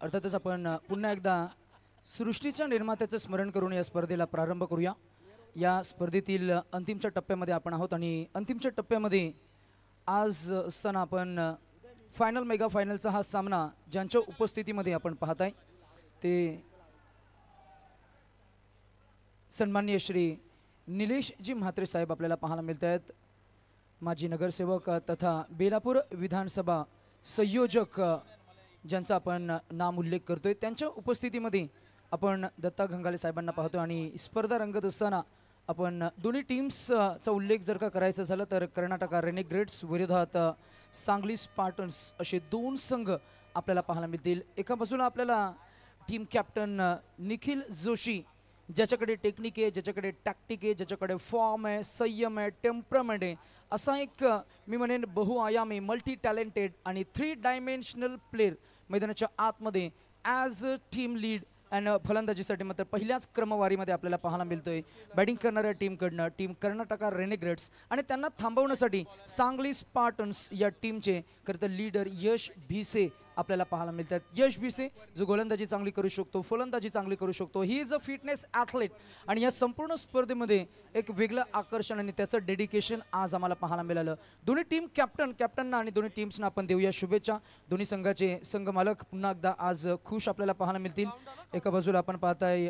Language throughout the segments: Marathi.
अर्थातच आपण पुन्हा एकदा सृष्टीच्या निर्मात्याचं स्मरण करून या स्पर्धेला प्रारंभ करूया। या स्पर्धेतील अंतिमच्या टप्प्यामध्ये आपण आहोत आणि अंतिमच्या टप्प्यामध्ये आज असताना आपण फायनल मेगा फायनलचा हा सामना ज्यांच्या उपस्थितीमध्ये आपण पाहताय ते सन्माननीय श्री निलेश जी म्हात्रे साहेब आपल्याला पाहायला मिळत आहेत। माजी नगरसेवक तथा बेलापूर विधानसभा संयोजक ज्यांचा आपण नाम उल्लेख करतोय त्यांच्या उपस्थितीमध्ये आपण दत्ता घंगाले साहेबांना पाहतो आणि स्पर्धा रंगत असताना आपण दोन्ही टीम्सचा उल्लेख जर का करायचा झाला तर कर्नाटक रेनेग्रेड्स विरोधात सांगली स्पार्टन्स असे दोन संघ आपल्याला पाहायला मिळतील। एका बाजूला आपल्याला टीम कॅप्टन निखिल जोशी ज्याच्याकडे टेक्निक आहे, ज्याच्याकडे टॅक्टिक आहे, ज्याच्याकडे फॉर्म आहे, संयम आहे, टेम्परामेंट आहे, असा एक मी म्हणेन बहुआयामी मल्टी टॅलेंटेड आणि 3 डायमेन्शनल प्लेयर मैदानाच्या आतमध्ये ॲज अ टीम लीड आणि फलंदाजीसाठी मात्र पहिल्याच क्रमवारीमध्ये आपल्याला पाहायला मिळतोय। बॅटिंग करणाऱ्या टीमकडनं टीम कर्नाटक रेनेग्रेड्स आणि त्यांना थांबवण्यासाठी सांगली स्पार्टन्स या टीमचे खरं तर लीडर यश भिसे आपल्याला पाहायला मिळतात। यश भिसे जो गोलंदाजी चांगली करू शकतो, फलंदाजी चांगली करू शकतो, he is a fitness athlete आणि या संपूर्ण स्पर्धेमध्ये एक वेगळं आकर्षण आणि त्याचं डेडिकेशन आज आम्हाला पाहायला मिळालं। दोन्ही टीम कॅप्टनना आणि दोन्ही टीम्सना आपण देऊया शुभेच्छा। दोन्ही संघाचे संघ मालक पुन्हा एकदा आज खुश आपल्याला पाहायला मिळतील। एका बाजूला आपण पाहताय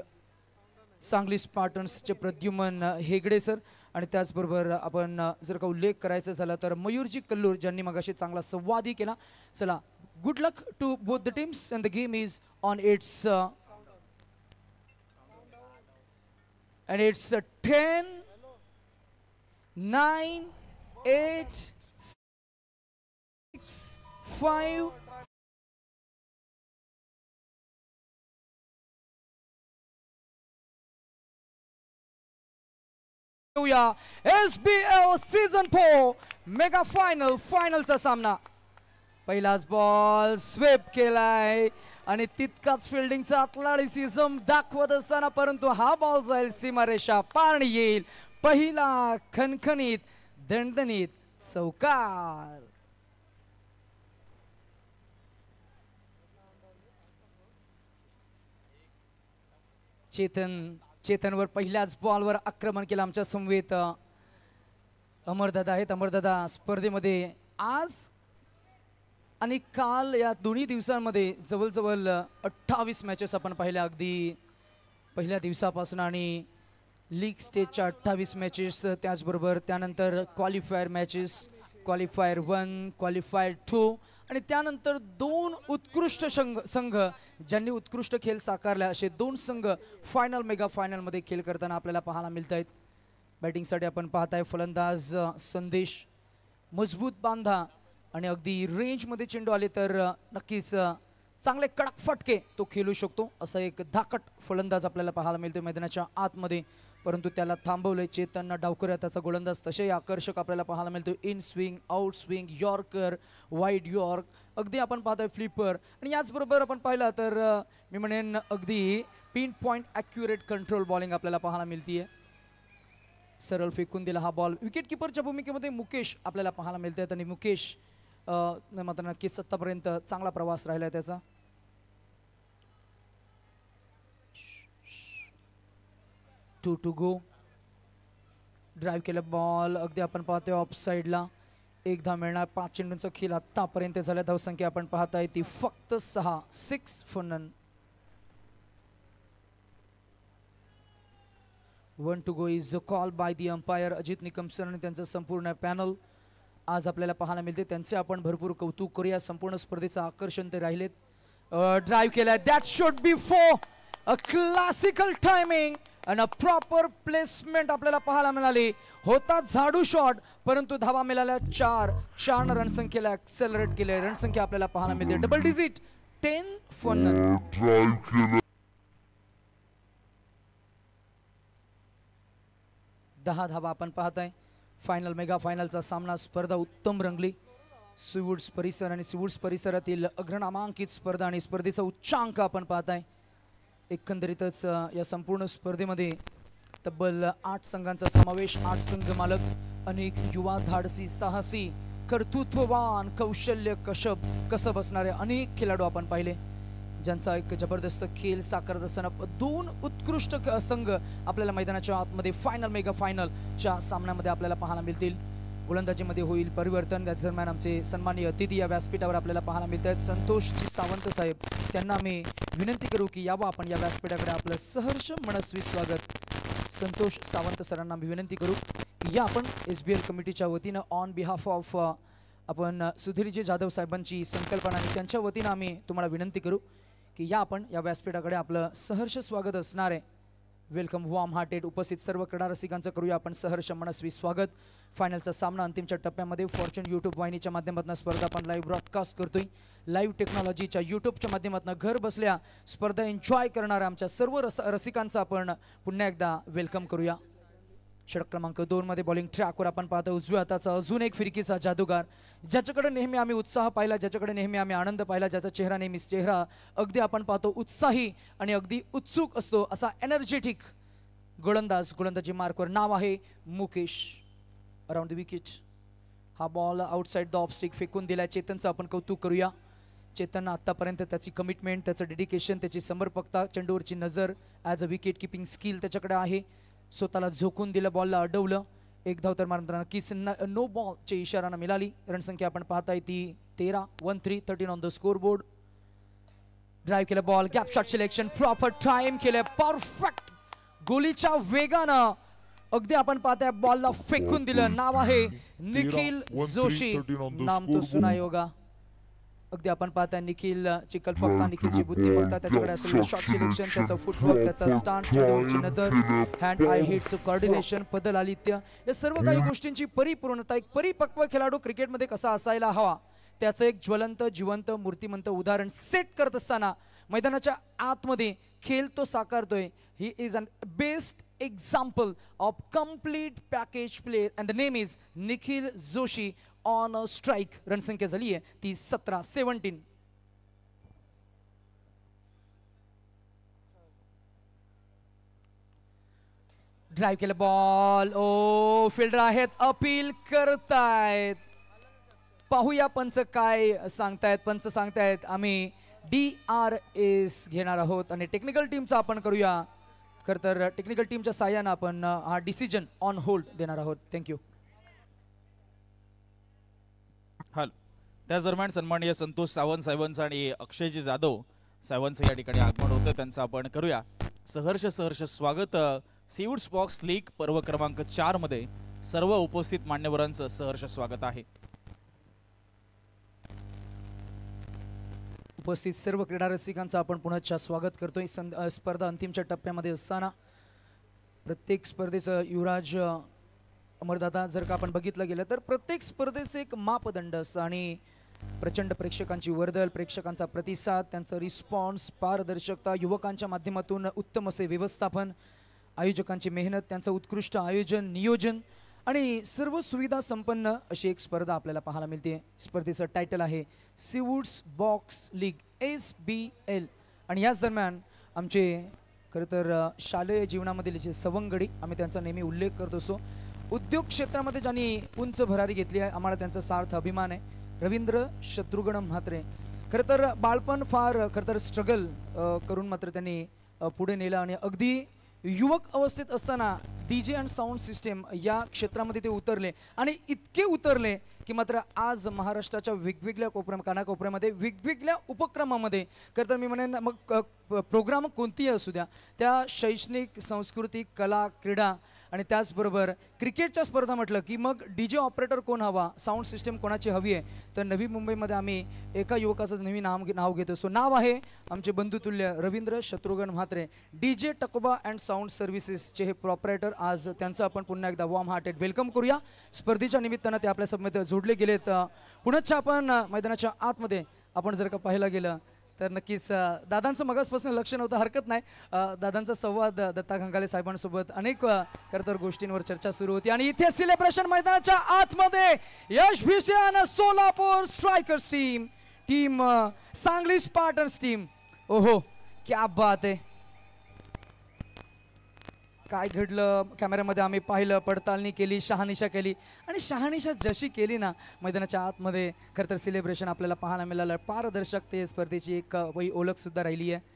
सांगली स्पार्टन्सचे प्रद्युमन हेगडे सर आणि त्याचबरोबर आपण जर का उल्लेख करायचा झाला तर मयूरजी कल्लूर ज्यांनी मगाशी चांगला संवादही केला। चला, good luck to both the teams and the game is on its and it's 10 9 8 6 5 SBL season 4 mega फायनलचा सामना। पहिलाच बॉल स्वेप केलाय आणि तितकाच फिल्डिंगचा अत्लाडिसिझम दाखवत असताना परंतु हा बॉल जाईल सीमारेषा पार येईल। पहिला खणखणीत दणदणीत चौकार। चेतनवर पहिल्याच बॉलवर आक्रमण केलं आमच्या समवेत अमरदादा आहेत। अमरदादा स्पर्धेमध्ये आज आणि काल या दोन्ही दिवसांमध्ये जवळजवळ 28 मॅचेस आपण पाहिल्या अगदी पहिल्या दिवसापासून आणि लीग स्टेजच्या 28 मॅचेस, त्याचबरोबर त्यानंतर क्वालिफायर मॅचेस, क्वालिफायर 1, क्वालिफायर 2 आणि त्यानंतर 2 उत्कृष्ट संघ ज्यांनी उत्कृष्ट खेळ साकारला असे 2 संघ फायनल मेगा फायनलमध्ये खेळ करताना आपल्याला पाहायला मिळत आहेत। बॅटिंगसाठी आपण पाहताय फलंदाज संदेश मजबूत बांधा आणि अगदी रेंजमध्ये चेंडू आले तर नक्कीच चांगले कडक फटके तो खेळू शकतो असा एक धाकट फलंदाज आपल्याला पाहायला मिळतो मैदानाच्या आतमध्ये, परंतु त्याला थांबवले चेतन डावकर त्याचा गोलंदाज तसेही आकर्षक आपल्याला पाहायला मिळतो। In swing, out swing, yorker, wide York, अगदी आपण पाहतोय फ्लिपर आणि याचबरोबर आपण पाहिलं तर मी म्हणेन अगदी pin point accurate control bowling आपल्याला पाहायला मिळतीये। सरळ फेकून दिला हा बॉल। विकेट किपरच्या भूमिकेमध्ये मुकेश आपल्याला पाहायला मिळतात आणि मुकेश मात्र नक्कीच आतापर्यंत चांगला प्रवास राहिला त्याचा। 2 to go, ड्राइव्ह केला बॉल अगदी आपण पाहतोय ऑफ साइडला। एक धाव मिळणार। 5 चेंडूंचा खेळ आतापर्यंत झाला। धावसंख्या आपण पाहताय ती फक्त 6 for none। 1 to go is the call by the umpire Ajit Nikam sir आणि त्यांचं संपूर्ण पॅनल आज आपल्याला पाहायला मिळते। त्यांचे आपण भरपूर कौतुक करूया। संपूर्ण स्पर्धेचं आकर्षण ते राहिलेत। ड्राइव्ह केलाय, that should B for a classical timing आणि प्रॉपर प्लेसमेंट आपल्याला पाहायला मिळाली। होता झाडू शॉट परंतु धावा मिळाल्या 4 रणसंख्येला ऍक्सेलरेट केले। रणसंख्या आपल्याला पाहायला मिळते डबल डिजिट 10 for none। 10 धावा आपण पाहताय। फायनल मेगा फायनलचा सामना स्पर्धा उत्तम रंगली। सीवूड्स परिसर आणि सीवूड्स परिसरातील अग्रनामांकित स्पर्धा आणि स्पर्धेचा उच्चांक आपण पाहताय। एकंदरीतच या संपूर्ण स्पर्धेमध्ये तब्बल 8 संघांचा समावेश, 8 संघ मालक, अनेक युवा धाडसी साहसी कर्तृत्ववान कौशल्य कसब असणारे अनेक खेळाडू आपण पाहिले ज्यांचा एक जबरदस्त खेळ साकारत असताना दोन उत्कृष्ट संघ आपल्याला मैदानाच्या आतमध्ये फायनल मेगा फायनलच्या सामन्यामध्ये आपल्याला पाहायला मिळतील. गोलंदाजीमध्ये होईल परिवर्तन. त्याच दरम्यान आमचे सन्माननीय अतिथी या व्यासपीठावर आपल्याला पाहायला मिळत आहेत संतोषजी सावंत साहेब. त्यांना आम्ही विनंती करू की यावं आपण या व्यासपीठाकडे. आपलं सहर्ष मनस्वी स्वागत. संतोष सावंत सरांना आम्ही विनंती करू की या आपण SBL कमिटीच्या वतीनं ऑन बिहाफ ऑफ आपण सुधीरजी जाधव साहेबांची संकल्पना आणि त्यांच्या वतीनं आम्ही तुम्हाला विनंती करू की या आपण या व्यासपीठाकडे. आपलं सहर्ष स्वागत असणार आहे. Welcome warm hearted. उपस्थित सर्व क्रीडा रसिकांचं करूया आपण सहर्ष मनस्वी स्वागत. फायनलचा सामना अंतिमच्या टप्प्यामध्ये फॉर्च्यून यूट्यूब वाहिनीच्या माध्यमातून स्पर्धा आपण लाईव्ह ब्रॉडकास्ट करतोय. लाईव्ह टेक्नॉलॉजीच्या यूट्यूबच्या माध्यमातून घर बसल्या स्पर्धा एन्जॉय करणाऱ्या आमच्या सर्व रसिकांचं आपण पुन्हा एकदा वेलकम करूया. षटक क्रमांक 2 मध्ये बॉलिंग ट्रॅकवर आपण पाहतो उजव्या हाताचा अजून एक फिरकीचा जादूगार, ज्याच्याकडे नेहमी आम्ही उत्साह पाहिला, ज्याच्याकडे नेहमी आम्ही आनंद पाहिला, ज्याचा चेहरा नेहमी चेहरा अगदी आपण पाहतो उत्साही आणि अगदी उत्सुक असतो असा एनर्जेटिक गोलंदाज. गोलंदाजी मार्कवर नाव आहे मुकेश. अराउंड द विकेट हा ball outside the of stick फेकून दिलाय. चेतनचं आपण कौतुक करूया. चेतन आतापर्यंत त्याची कमिटमेंट, त्याचं डेडिकेशन, त्याची समर्पकता, चेंडूवरची नजर, as a wicket keeping skill त्याच्याकडे आहे. स्वतःला झोकून दिलं, बॉलला अडवलं. एक धाव तर मारताना किस नो बॉलची इशारा मिळाली. रणसंख्या आपण पाहताय ती 13. 1-3 13 on the score drive केलं ball, gap shot selection, proper time केलं, परफेक्ट गोलीच्या वेगानं अगदी आपण पाहताय बॉलला फेकून दिलं. नाव आहे निखिल जोशी. नाम तो सुना योगा. अगदी आपण पाहताय निखिल चिकल फक्त निखिलची बुद्धी बघता, त्याच्याकडे असलेलं शॉट सिलेक्शन, त्याचं फुटवर्क, त्याचा स्टांट, चेंडूची नजर, हँड आय हिटचं कोऑर्डिनेशन, पदल आलित्य, या सर्व काही गोष्टींची परिपूर्णता. एक परिपक्व खेळाडू क्रिकेटमध्ये कसा असायला हवा त्याचं एक ज्वलंत जिवंत मूर्तिमंत उदाहरण सेट करत असताना मैदानाच्या आतमध्ये खेळ तो साकारतोय. He is an best example of complete package player and the name is Nikhil Joshi on a strike. रणसंख्या झाली आहे ती 17-17. ड्राईव्ह केलं बॉल. ओ फिल्डर आहेत, अपील करतायत. पाहूया पंच काय सांगतायत. पंच सांगतायत आम्ही DRS घेणार आहोत आणि टेक्निकल टीमचा आपण करूया. खरं तर टेक्निकल टीमच्या साह्यानं आपण हा डिसिजन ऑन होल्ड देणार आहोत. थँक्यू. हल त्याच दरम्यान सन्माननीय संतोष सावंत साहेबांचं आणि अक्षयजी जाधव साहेबांचं या ठिकाणी आगमन होतं, त्यांचं आपण करूया सहर्ष स्वागत. सीवूड्स बॉक्स लीग पर्व क्रमांक 4 मध्ये सर्व उपस्थित मान्यवरांचं सहर्ष स्वागत आहे. उपस्थित सर्व क्रीडा रसिकांचं आपण पुन्हा स्वागत करतोय. स्पर्धा अंतिमच्या टप्प्यामध्ये असताना प्रत्येक स्पर्धेचं युवराज अमरदादा जर का आपण बघितलं गेलं तर प्रत्येक स्पर्धेचं एक मापदंड असतं आणि प्रचंड प्रेक्षकांची वर्दळ, प्रेक्षकांचा प्रतिसाद, त्यांचा रिस्पॉन्स, पारदर्शकता, युवकांच्या माध्यमातून उत्तम असे व्यवस्थापन, आयोजकांची मेहनत, त्यांचं उत्कृष्ट आयोजन नियोजन आणि सर्व सुविधा संपन्न अशी एक स्पर्धा आपल्याला पाहायला मिळते. स्पर्धेचं टायटल आहे सीवूड्स बॉक्स लीग SBL आणि याच दरम्यान आमचे खरं तर शालेय जीवनामधील जे सवंगडी आम्ही त्यांचा नेहमी उल्लेख करत असतो. उद्योग क्षेत्रामध्ये ज्यांनी उंच भरारी घेतली आहे, आम्हाला त्यांचा सार्थ अभिमान आहे. रवींद्र शत्रुघ्न म्हात्रे. खरं तर बाळपण फार खरं तर स्ट्रगल करून मात्र त्यांनी पुढे नेलं आणि अगदी युवक अवस्थेत असताना DJ अँड साऊंड सिस्टीम या क्षेत्रामध्ये ते उतरले आणि इतके उतरले की मात्र आज महाराष्ट्राच्या वेगवेगळ्या कानाकोपऱ्यामध्ये वेगवेगळ्या उपक्रमामध्ये खरं तर मी म्हणेन मग प्रोग्राम कोणतीही असू द्या, त्या शैक्षणिक, सांस्कृतिक, कला, क्रीडा आणि त्याचबरोबर क्रिकेटच्या स्पर्धा म्हटलं की मग DJ ऑपरेटर कोण हवा, साऊंड सिस्टीम कोणाची हवी आहे, तर नवी मुंबईमध्ये आम्ही एका युवकाचं नेहमी नाव घेत असतो. नाव आहे आमचे बंधुतुल्य Ravindra Shatrughna Mhatre. DJ Takoba and sound सर्व्हिसेसचे हे प्रॉपरेटर. आज त्यांचं आपण पुन्हा एकदा वॉर्म हार्टेड वेलकम करूया. स्पर्धेच्या निमित्तानं ते आपल्या समेत जोडले गेलेत. पुण्याच्या आपण मैदानाच्या आतमध्ये आपण जर का पाहायला गेलं तर नक्कीच दादांचं मगासपासून लक्ष नव्हतं, हरकत नाही. दादांचा संवाद दत्ता खंगाले साहेबांसोबत अनेक खरं तर गोष्टींवर चर्चा सुरू होती आणि इथे सेलिब्रेशन मैदानाच्या आतमध्ये Yash Bhishan Solapur strikers team Sangli spartans team. ओहो क्या बात आहे. काय घडलं कॅमेऱ्यामध्ये आम्ही पाहिलं, पडताळणी केली, शहानिशा केली आणि शहानिशा जशी केली ना मैदानाच्या आतमध्ये खरं तर सेलिब्रेशन आपल्याला पाहायला मिळालं. पारदर्शकते स्पर्धेची एक वही ओळख सुद्धा राहिली आहे.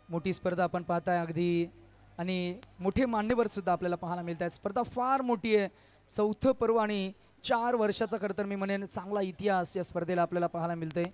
मोठी स्पर्धा आपण पाहताय अगदी आणि मोठे मान्यवर सुद्धा आपल्याला पाहायला मिळत आहेत. स्पर्धा फार मोठी आहे. चौथं पर्व आणि 4 वर्षाचा खरं तर मी म्हणेन चांगला इतिहास या स्पर्धेला आपल्याला पाहायला मिळतंय.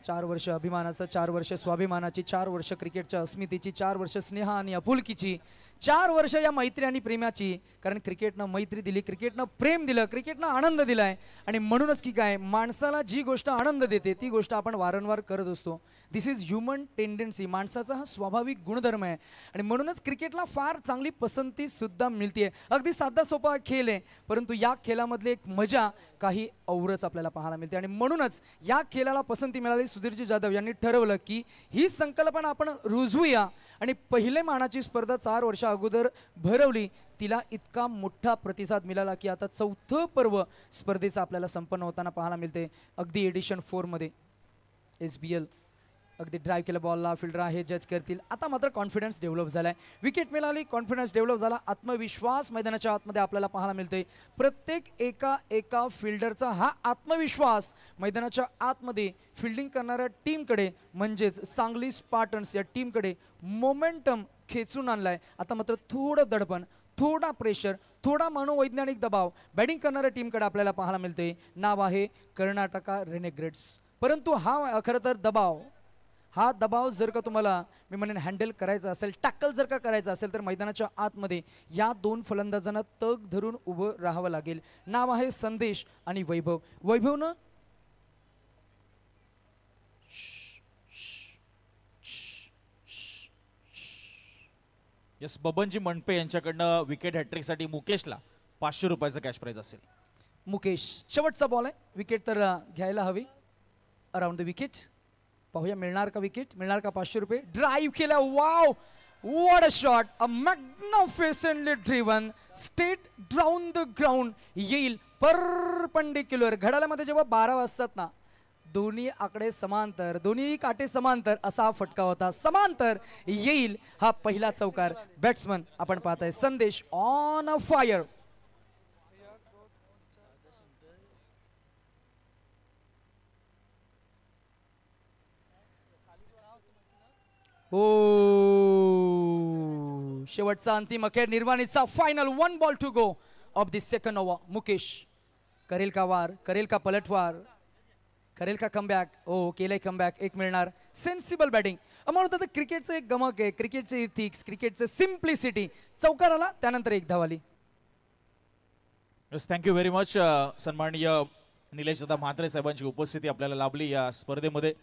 4 वर्ष अभिमानाचं, 4 वर्ष स्वाभिमानाची, 4 वर्ष क्रिकेटच्या अस्मितेची, 4 वर्ष स्नेह आणि आपुलकीची, 4 वर्ष या मैत्री आणि प्रेमाची. कारण क्रिकेटनं मैत्री दिली, क्रिकेटनं प्रेम दिलं, क्रिकेटनं आनंद दिलाय आणि म्हणूनच की काय माणसाला जी गोष्ट आनंद देते ती गोष्ट आपण वारंवार करत असतो. दिस इज ह्युमन टेंडन्सी. माणसाचा हा स्वाभाविक गुणधर्म आहे आणि म्हणूनच क्रिकेटला फार चांगली पसंती सुद्धा मिळते. अगदी साधा सोपा खेळ आहे परंतु या खेळामधली एक मजा काही औरच आपल्याला पाहायला मिळते आणि म्हणूनच या खेळाला पसंती मिळाली. सुधीरजी जाधव यांनी ठरवलं की ही संकल्पना आपण रुजवूया आणि पहिले मानाची स्पर्धा 4 वर्षा अगोदर भरवली. तिला इतका मोठा प्रतिसाद मिळाला की आता चौथं पर्व स्पर्धेचं आपल्याला संपन्न होताना पाहायला मिळते. अगदी एडिशन 4 मध्ये SBL अगदी ड्राईव्ह केलं बॉलला, फिल्डर आहे जज करतील. आता मात्र कॉन्फिडन्स डेव्हलप झालाय, विकेट मिळाली, कॉन्फिडन्स डेव्हलप झाला, आत्मविश्वास मैदानाच्या आतमध्ये आपल्याला पाहायला मिळतोय. प्रत्येक एका फिल्डरचा हा आत्मविश्वास मैदानाच्या आतमध्ये फिल्डिंग करणाऱ्या टीमकडे म्हणजेच सांगली स्पार्टन्स या टीमकडे मोमेंटम खेचून आणलाय. आता मात्र थोडं दडपण, थोडा प्रेशर, थोडा मनोवैज्ञानिक दबाव बॅटिंग करणाऱ्या टीमकडे आपल्याला पाहायला मिळते. नाव आहे कर्नाटका रेनेग्रेड्स. परंतु हा खरं तर हा दबाव जर का तुम्हाला मी म्हणेन हँडल करायचा असेल, टॅकल जर का करायचं असेल तर मैदानाच्या आतमध्ये या 2 फलंदाजांना तग धरून उभं राहावं लागेल. नाव आहे संदेश आणि वैभव. वैभवनं यस बबनजी मणपे यांच्याकडनं विकेट हॅट्रिकसाठी मुकेशला 500 रुपयाचं कॅश प्राइज असेल. मुकेश शेवटचा बॉल आहे, विकेट तर घ्यायला हवी. अराउंड द विकेट पाहूया मिळणार का विकेट, मिळणार का 500 रुपये. ड्राईव्ह केला, wow what a shot, a magnificently driven straight down the ground. येईल परपेंडिक्युलर. घड्याळामध्ये जेव्हा 12 वाजतात ना दोन्ही आकडे समांतर, दोन्ही काटे समांतर असा हा फटका होता. समांतर येईल हा पहिला चौकार. बॅट्समन आपण पाहताय संदेश ऑन अ फायर. हो शेवटचा अंतिम अखेर निर्वाणीचा final 1 ball to go off the second over. Mukesh करेल का वार, करेल का पलटवार, करेल का कमबॅक. ओ केलंय कमबॅक. एक मिळणार. सेन्सिबल बॅटिंग म्हणून तर क्रिकेटचं एक गमक आहे, क्रिकेटचे इथिक्स, क्रिकेटचे सिम्प्लिसिटी. चौकार आला त्यानंतर एक धाव आली. Yes thank you very much. सन्माननीय निलेश दादा म्हात्रे साहेबांची उपस्थिती आपल्याला लाभली या स्पर्धेमध्ये.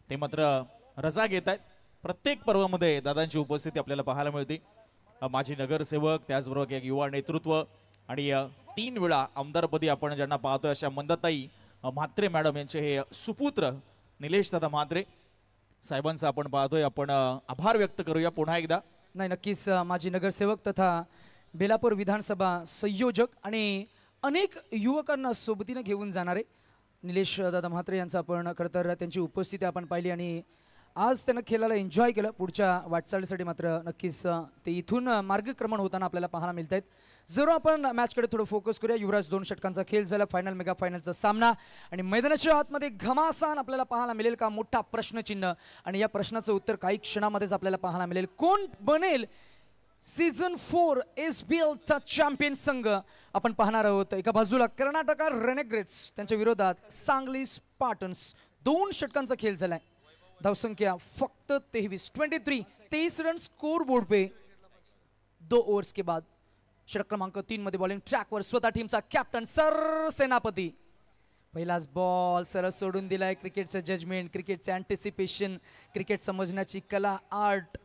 ते मात्र रजा घेत आहेत. प्रत्येक पर्वामध्ये दादांची उपस्थिती आपल्याला पाहायला मिळते. माजी नगरसेवक, त्याचबरोबर एक युवा नेतृत्व आणि 3 वेळा आमदारपदी आपण ज्यांना पाहतोय अशा मंदाताई म्हात्रे मॅडम यांचे हे सुपुत्र निलेश दादा म्हात्रे साहेबांचा आपण पाहतोय. आपण आभार व्यक्त करूया पुन्हा एकदा. नाही नक्कीच माजी नगरसेवक तथा बेलापूर विधानसभा संयोजक आणि अनेक युवकांना सोबतीने घेऊन जाणारे निलेश दादा म्हात्रे यांचा आपण खरं तर त्यांची उपस्थिती आपण पाहिली आणि आज त्यानं खेळाला एन्जॉय केलं. पुढच्या वाटचालीसाठी मात्र नक्कीच ते इथून मार्गक्रमण होताना आपल्याला पाहायला मिळत आहेत. जर आपण मॅचकडे थोडं फोकस करूया. युवराज 2 षटकांचा खेळ झाला. फायनल मेगा फायनलचा सामना आणि मैदानाच्या आतमध्ये घमासान आपल्याला पाहायला मिळेल का मोठा प्रश्नचिन्ह आणि या प्रश्नाचं उत्तर काही क्षणामध्येच आपल्याला पाहायला मिळेल. कोण बनेल सीझन 4 SBLचा चॅम्पियन संघ आपण पाहणार आहोत. एका बाजूला कर्नाटका रेनेग्रेड्स, त्यांच्या विरोधात सांगली स्पार्टन्स. 2 षटकांचा खेळ झालाय. धावसंख्या फक्त 23 रन स्कोर बोर्ड पे 2 ओव्हर्स के बाद. षटक क्रमांक 3 मध्ये बॉलिंग ट्रॅकवर स्वतः टीमचा कॅप्टन सर सेनापती. पहिलाच बॉल सरळ सोडून दिलाय. क्रिकेटचं जजमेंट, क्रिकेटचं अँटिसिपेशन, क्रिकेट समजण्याची कला, आर्ट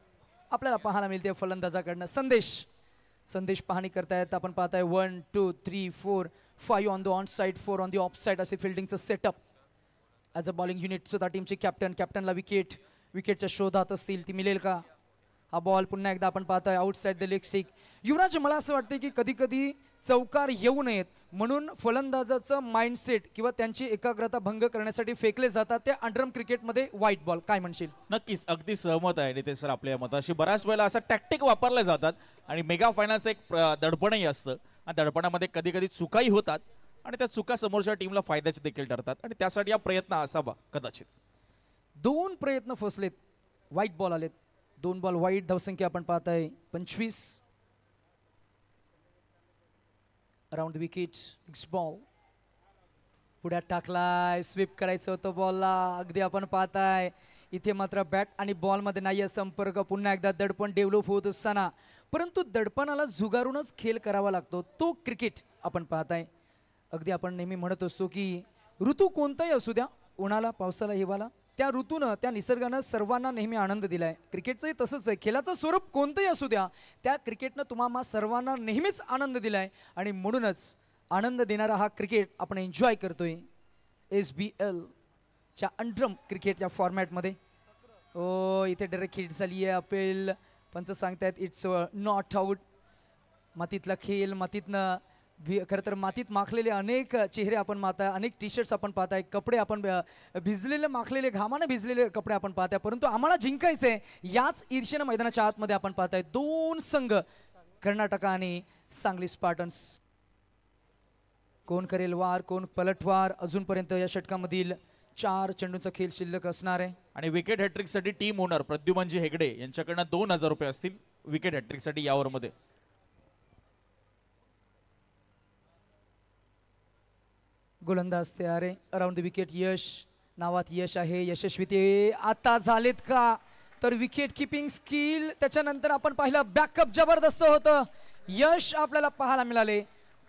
आपल्याला पाहायला मिळते फलंदाजाकडनं. संदेश पाहणी करतायत. आपण पाहताय 1 2 3 4 5 on the on side, 4 on the off side असे फिल्डिंगचं setup. As a bowling unit स्वतः टीमचे कॅप्टनला विकेटच्या शोधात असतील, ती मिळेल का. हा बॉल पुन्हा एकदा आपण पाहताय आउटसाइड द लेग स्टिक. युवराज मला असं वाटतं की कधी कधी चौकार येऊ नयेत म्हणून फलंदाजाचं माइंडसेट किंवा त्यांची एकाग्रता भंग करण्यासाठी फेकले जातात ते अंडरम क्रिकेटमध्ये व्हाईट बॉल. काय म्हणशील? नक्कीच अगदी सहमत आहे नितेश सर आपल्या मताशी. बऱ्याच वेळेला असं टॅक्टिक वापरले जातात आणि मेगा फायनलचं एक दडपणही असतं आणि दडपणामध्ये कधी कधी चुकाही होतात आणि त्या चुका समोरच्या टीमला फायद्याचे देखील ठरतात आणि त्यासाठी हा प्रयत्न असावा कदाचित. 2 प्रयत्न फसलेत, व्हाईट बॉल आलेत. 2 बॉल वाईट. धावसंख्या आपण पाहताय 25. Around the wicket. Next ball पुढ्यात टाकलाय. स्वीप करायचं होतं बॉलला. अगदी आपण पाहताय इथे मात्र बॅट आणि बॉलमध्ये नाही संपर्क. पुन्हा एकदा दडपण डेव्हलप होत असताना, परंतु दडपणाला झुगारूनच खेळ करावा लागतो. तो क्रिकेट आपण पाहताय. अगदी आपण नेहमी म्हणत असतो की ऋतू कोणताही असू द्या, उन्हाळा पावसाला हिवाळा, त्या ऋतूनं त्या निसर्गानं सर्वांना नेहमी आनंद दिलाय. क्रिकेटचंही तसंच आहे. खेळाचं स्वरूप कोणतंही असू द्या, त्या क्रिकेटनं तुम्हाला सर्वांना नेहमीच आनंद दिलाय आणि म्हणूनच आनंद देणारा हा क्रिकेट आपण एन्जॉय करतोय SBL च्या अंडरम क्रिकेटच्या फॉर्मॅटमध्ये. ओ इथे डायरेक्ट हिट झाली आहे. अपील पंच सांगतायत इट्स नॉट आउट. मातीतला खेळ, मातीतनं खरं तर मातीत माखलेले अनेक चेहरे आपण पाहताय, अनेक टी शर्ट्स आपण पाहताय, कपडे आपण भिजलेले माखलेले घामाने भिजलेले कपडे आपण पाहताय, परंतु आम्हाला जिंकायचंय याच ईर्षेनं मैदानाच्या आतमध्ये आपण पाहताय 2 संघ, कर्नाटक आणि सांगली स्पार्टन्स. कोण करेल वार, कोण पलटवार, अजूनपर्यंत या षटकामधील 4 चेंडूंचा खेळ शिल्लक असणार आहे. आणि विकेट हॅट्रिक साठी टीम ओनर प्रद्युमनजी हेगडे यांच्याकडनं 2000 रुपये असतील विकेट हॅट्रिक साठी या ओव्हरमध्ये. गोलंदाज तयार आहे. अराउंड द विकेट यश, नावात यश आहे. यशस्वी ते आता झालेत का? तर विकेट किपिंग स्किल, त्याच्यानंतर आपण पाहिलं बॅकअप जबरदस्त होतं. यश आपल्याला पाहायला मिळाले.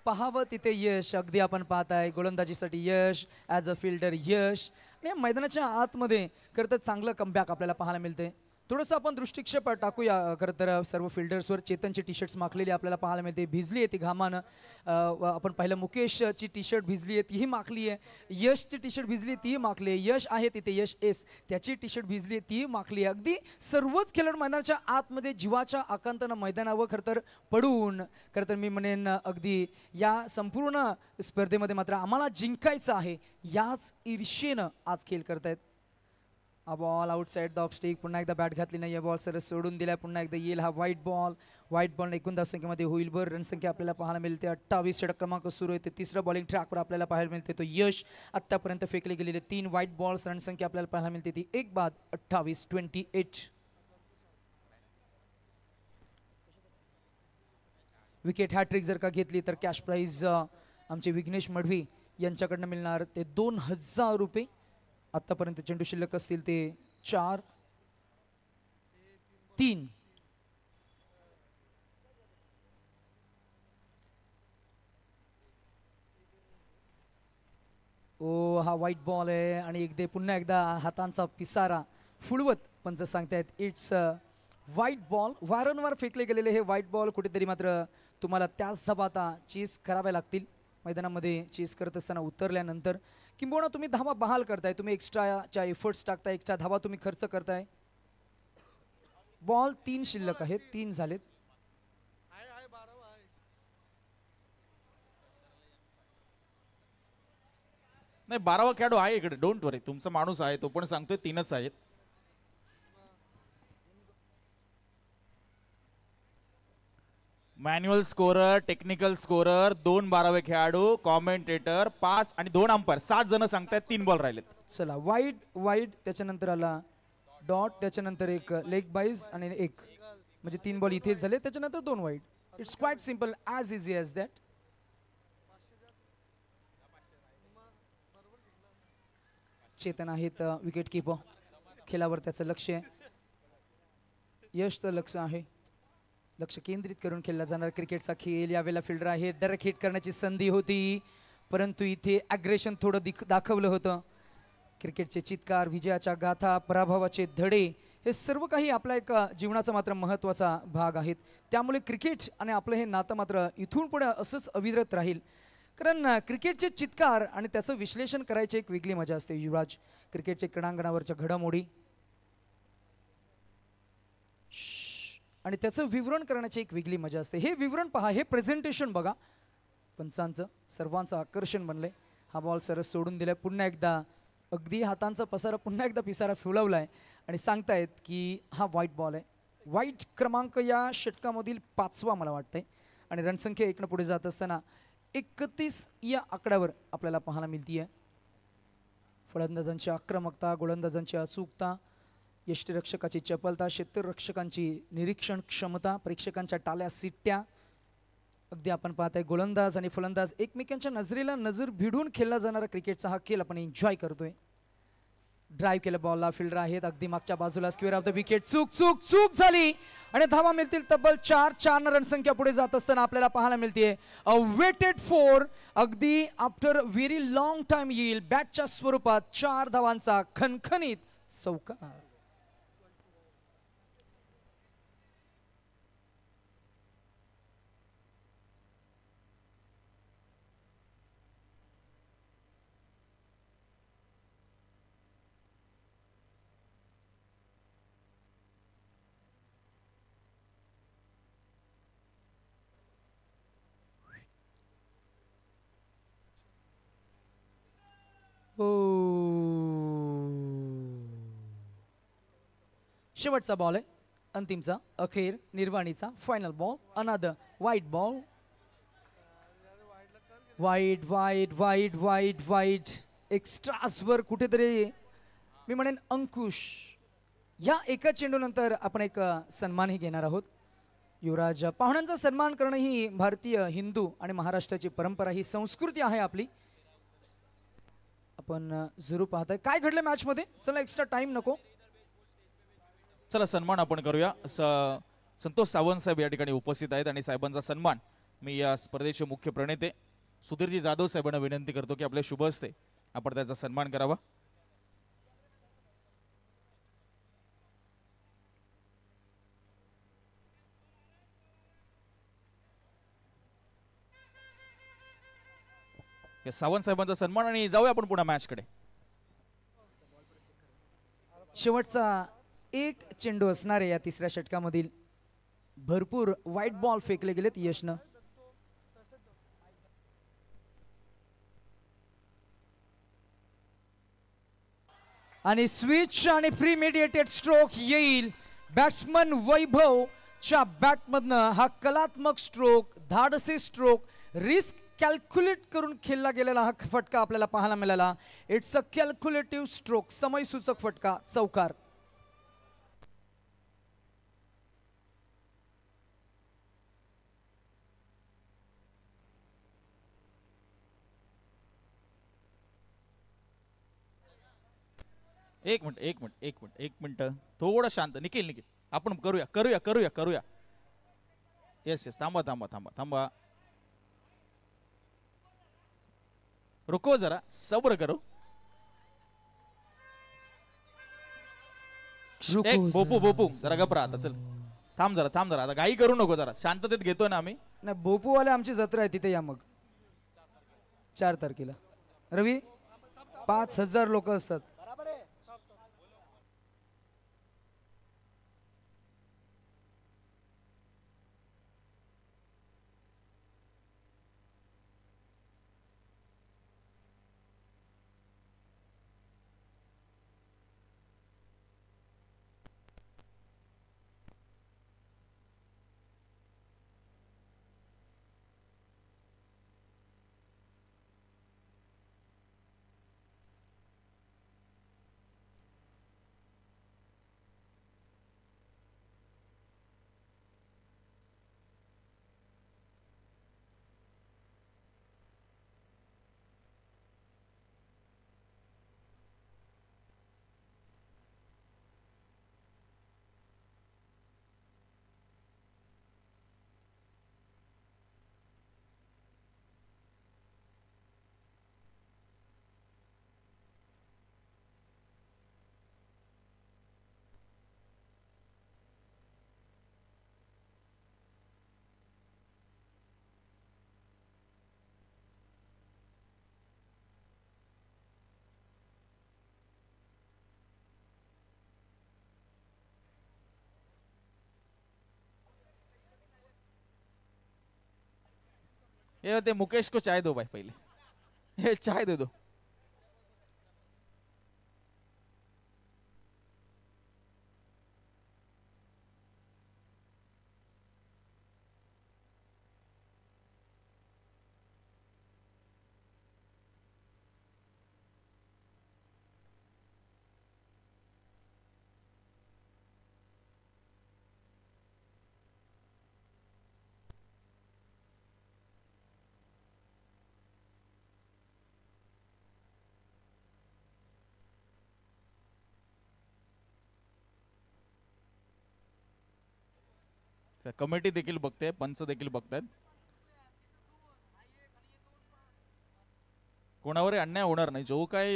पाहावं तिथे यश. अगदी आपण पाहताय गोलंदाजीसाठी यश, ॲज अ फिल्डर यश. आणि मैदानाच्या आतमध्ये खरं तर चांगलं कमबॅक आपल्याला पाहायला मिळते. थोडंसं आपण दृष्टिक्षेप टाकूया. खरं तर सर्व फिल्डर्सवर चेतनची टी शर्ट्स माखलेली आपल्याला पाहायला मिळते. भिजली आहे ती घामानं. आपण पाहिलं मुकेशची टी शर्ट भिजली आहे, तीही माखली आहे. यशची टी शर्ट भिजली, तीही माखली आहे. यश आहे तिथे, यश एस, त्याची टी शर्ट भिजली आहे, तीही माखली आहे. अगदी सर्वच खेळाडू मैदानाच्या आतमध्ये जीवाच्या आकांतानं मैदानावर खरं तर पडून, खरं तर मी म्हणेन अगदी या संपूर्ण स्पर्धेमध्ये मात्र आम्हाला जिंकायचं आहे याच ईर्षेनं आज खेळ करतायत. हा ball outside the of stick. पुन्हा एकदा बॅट घातली नाही, या बॉल सरस सोडून दिलाय. पुन्हा एकदा येईल हा व्हाईट बॉल. व्हाईट बॉल एकूण धावसंख्येमध्ये होईल भर. रनसंख्या आपल्याला पाहायला मिळते 28. षटक क्रमांक सुरू आहे. ते तिसरं बॉलिंग ट्रॅकवर आपल्याला पाहायला मिळते तो यश. आत्तापर्यंत फेकले गेलेले 3 व्हाईट बॉल्स. रनसंख्या आपल्याला पाहायला मिळते ती 1 बाद 28, 28. विकेट हॅट्रिक जर का घेतली तर कॅश प्राईज आमचे विघ्नेश मढवी यांच्याकडनं मिळणार ते 2000 रुपये. आतापर्यंत चेंडू शिल्लक असतील ते 4, 3. ओ हा व्हाईट बॉल आहे आणि पुन्हा एकदा हातांचा पिसारा फुलवत पंच सांगतायत इट्स व्हाईट बॉल. वारंवार फेकले गेलेले हे व्हाईट बॉल कुठेतरी मात्र तुम्हाला त्याच धावा आता चेस कराव्या लागतील. मैदानामध्ये चेस करत असताना उतरल्यानंतर किंबहुना तुम्ही धावा बहाल करताय, तुम्ही एक्स्ट्राच्या एफर्ट्स टाकताय, एक्स्ट्रा धावा तुम्ही खर्च करताय. बॉल 3 शिल्लक आहेत, 3 झालेत. नाही 12वा खेळाडू आहे इकडे, डोंट वरी. तुमचा माणूस आहे तो पण सांगतोय 3च आहेत. मॅन्युअल स्कोरर, टेक्निकल स्कोरर, 2 12वे खेळाडू, कॉमेंटेटर 5 आणि 2 अंपायर, 7 जण सांगतायत 3 बॉल राहिलेत. चला वाईड वाईड, त्याच्यानंतर आला डॉट, त्याच्यानंतर एक लेग बाईज आणि एक, म्हणजे 3 बॉल इथेच झाले, त्याच्यानंतर 2 wide. It's quite simple, as easy as that. Chetan आहेत विकेट कीपर, खेळावर त्याचं लक्ष आहे. यश तर लक्ष आहे, लक्ष केंद्रित करून खेळला जाणार क्रिकेटचा खेळ. यावेळेला फिल्डर आहे, डायरेक्ट हिट करण्याची संधी होती, परंतु इथे ॲग्रेशन थोडं दाखवलं होतं. क्रिकेटचे चित्कार, विजयाच्या गाथा, पराभवाचे धडे, हे सर्व काही आपल्या एक जीवनाचा मात्र महत्त्वाचा भाग आहेत. त्यामुळे क्रिकेट आणि आपलं हे नातं मात्र इथून पुढे असंच अविरत राहील. कारण क्रिकेटचे चित्कार आणि त्याचं विश्लेषण करायची एक वेगळी मजा असते. युवराज, क्रिकेटचे क्रीडांगणावरच्या घडामोडी आणि त्याचं विवरण करण्याची एक वेगळी मजा असते. हे विवरण पहा, हे प्रेझेंटेशन बघा. पंचांचं सर्वांचं आकर्षण बनलंय. हा बॉल सरस सोडून दिलाय. पुन्हा एकदा अगदी हातांचा पसारा पुन्हा एकदा पिसारा फुलवलाय आणि सांगतायत की हा वाईट बॉल आहे. वाईट क्रमांक या षटकामधील 5वा मला वाटतंय आणि रणसंख्या 1 पुढे जात असताना 31 या आकड्यावर आपल्याला पाहायला मिळतीये. फलंदाजांची आक्रमकता, गोलंदाजांची अचूकता, यष्टिरक्षकाची चपलता, क्षेत्ररक्षकांची निरीक्षण क्षमता, प्रेक्षकांच्या टाळ्या सिट्ट्या. अगदी आपण पाहताय गोलंदाज आणि फलंदाज एकमेकांच्या नजरेला नजर भिडून खेळला जाणारा क्रिकेटचा हा खेळ आपण एन्जॉय करतोय. ड्राईव्ह केलं बॉलला, फिल्डर आहेत अगदी मागच्या बाजूला, स्क्वेअर ऑफ द विकेट. चूक झाली आणि धावा मिळतील तब्बल 4 रणसंख्या पुढे जात असताना आपल्याला पाहायला मिळते अ वेटेड फॉर अगदी आफ्टर व्हेरी लॉंग टाइम येईल बॅटच्या स्वरूपात 4 धावांचा खणखणीत चौकार. शेवटचा बॉल आहे अंतिमचा, अखेर निर्वाणीचा फायनल बॉल. अनदर वाईट बॉल. वाईट वाईट वाईट वाईट वाईट एक्स्ट्रासवर कुठेतरी मी म्हणेन अंकुश. या एका चेंडूनंतर आपण एक सन्मानही घेणार आहोत. युवराज पाहुण्यांचा सन्मान करणं ही भारतीय हिंदू आणि महाराष्ट्राची परंपरा, ही संस्कृती आहे आपली. आपण जरूर पाहताय काय घडलं मॅच मध्ये. चला एक्स्ट्रा टाइम नको. चला सन्मान आपण करूया. संतोष सावंत साहेब या ठिकाणी उपस्थित आहेत आणि साहेबांचा सन्मान मी या स्पर्धेचे मुख्य प्रणेते सुधीरजी जाधव साहेबांना विनंती करतो की आपल्या शुभ हस्ते आपण त्याचा सन्मान करावा. सावंत साहेबांचा सन्मान आणि जाऊया आपण पुन्हा मॅच कडे. शेवटचा एक चेंडू असणार आहे या तिसऱ्या षटकामधील. भरपूर वाईट बॉल फेकले गेलेत यशनं. आणि स्विच आणि प्रीमेडिएटेड स्ट्रोक येईल. बॅट्समन वैभव च्या बॅटमधनं हा कलात्मक स्ट्रोक, धाडसी स्ट्रोक, रिस्क कॅल्क्युलेट करून खेळला गेलेला हा फटका आपल्याला पाहायला मिळाला. इट्स अ कॅल्क्युलेटिव्ह स्ट्रोक, समयसूचक फटका, चौकार. एक मिनिट थोडं शांत. निखिल आपण करूया. येस थांबा. रुको जरा, सब्र करो. बोपू जरा गप राहा. चल थांब जरा आता घाई करू नको. जरा शांततेत घेतोय ना आम्ही. नाही, बोपूवाले आमची जत्रा आहे तिथे या मग 4 तारखेला. रवी 5000 लोक असतात. ये ते मुकेश को चाय दो भाई पहले, ये चाय दे दो. कमिटी देखील बघते, पंच देखील बघतायत. कोणावरही अन्याय होणार नाही. जो काही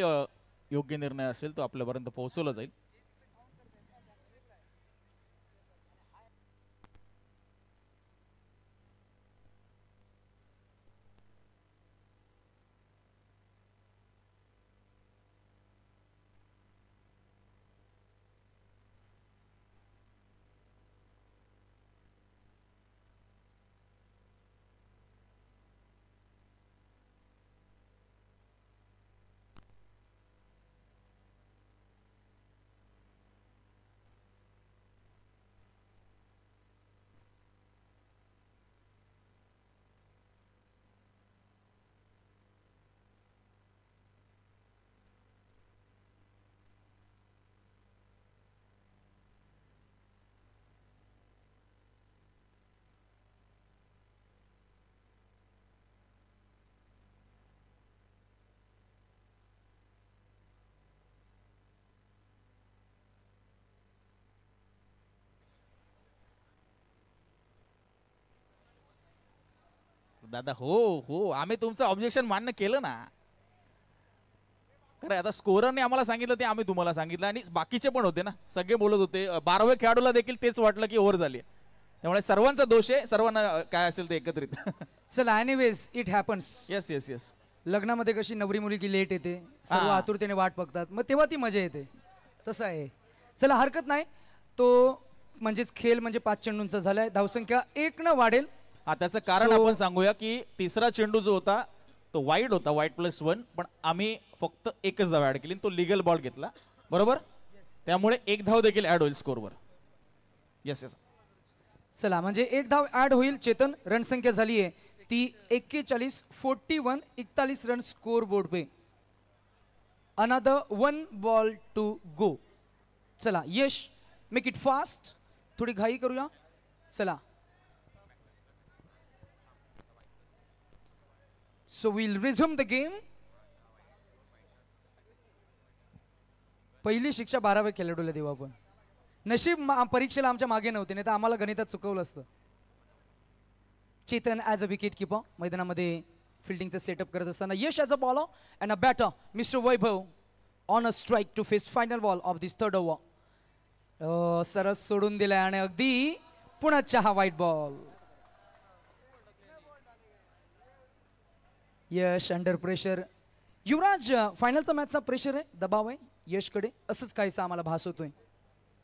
योग्य निर्णय असेल तो आपल्यापर्यंत पोहोचवला जाईल. दादा हो हो, आम्ही तुमचं ऑब्जेक्शन मान्य केलं ना. खरं आता स्कोररने आम्हाला सांगितलं ते आम्ही तुम्हाला सांगितलं, आणि बाकीचे पण होते ना, सगळे बोलत होते. 12व्या खेळाडूला देखील तेच वाटलं की ओव्हर झाली. त्यामुळे सर्वांचा दोष आहे, सर्वांना काय असेल ते एकत्रित. चला anyways it happens. Yes yes yes. लग्नामध्ये कशी नवरी मुलगी लेट येते, सर्व आतुरतेने वाट बघतात, मग तेव्हा ती मजा येते. तसं आहे. चला हरकत नाही. तो म्हणजेच खेळ म्हणजे 5 चेंडूंचा झालाय. धावसंख्या 1 न वाढेल. त्याचं कारण आपण सांगूया की तिसरा चेंडू जो होता तो वाईड होता, वाईड +1, पण आम्ही फक्त एकच धाव ऍड केली, तो लिगल बॉल घेतला बरोबर. त्यामुळे 1 धाव देखील ऍड होईल स्कोरवर. Yes yes. चला म्हणजे 1 धाव ऍड होईल. चेतन रणसंख्या झाली आहे ती 41, 41, 41 रन स्कोर बोर्ड पे. Another 1 ball to go. चला यश मेक इट फास्ट. थोडी घाई करूया. चला so will resume the game. पहिली शिक्षा 12व्या खेळाडूला देऊ आपण. नशीब परीक्षेला आमच्या मागे नव्हते, नाही तर आम्हाला गणितात चुकवलं असतं. Chetan as a wicketkeeper मैदानामध्ये फिल्डिंगचं सेटअप करत असताना, Yash as a bowler and a batter mister Vaibhav on a strike to face final ball of this third over. सरस सोडून दिलाय आणि अगदी पुन्हा चहा white ball. Yash under pressure. Yuvraj फायनलचा मॅचचा प्रेशर आहे, दबाव आहे यशकडे, असंच काहीसा आम्हाला भास होतोय.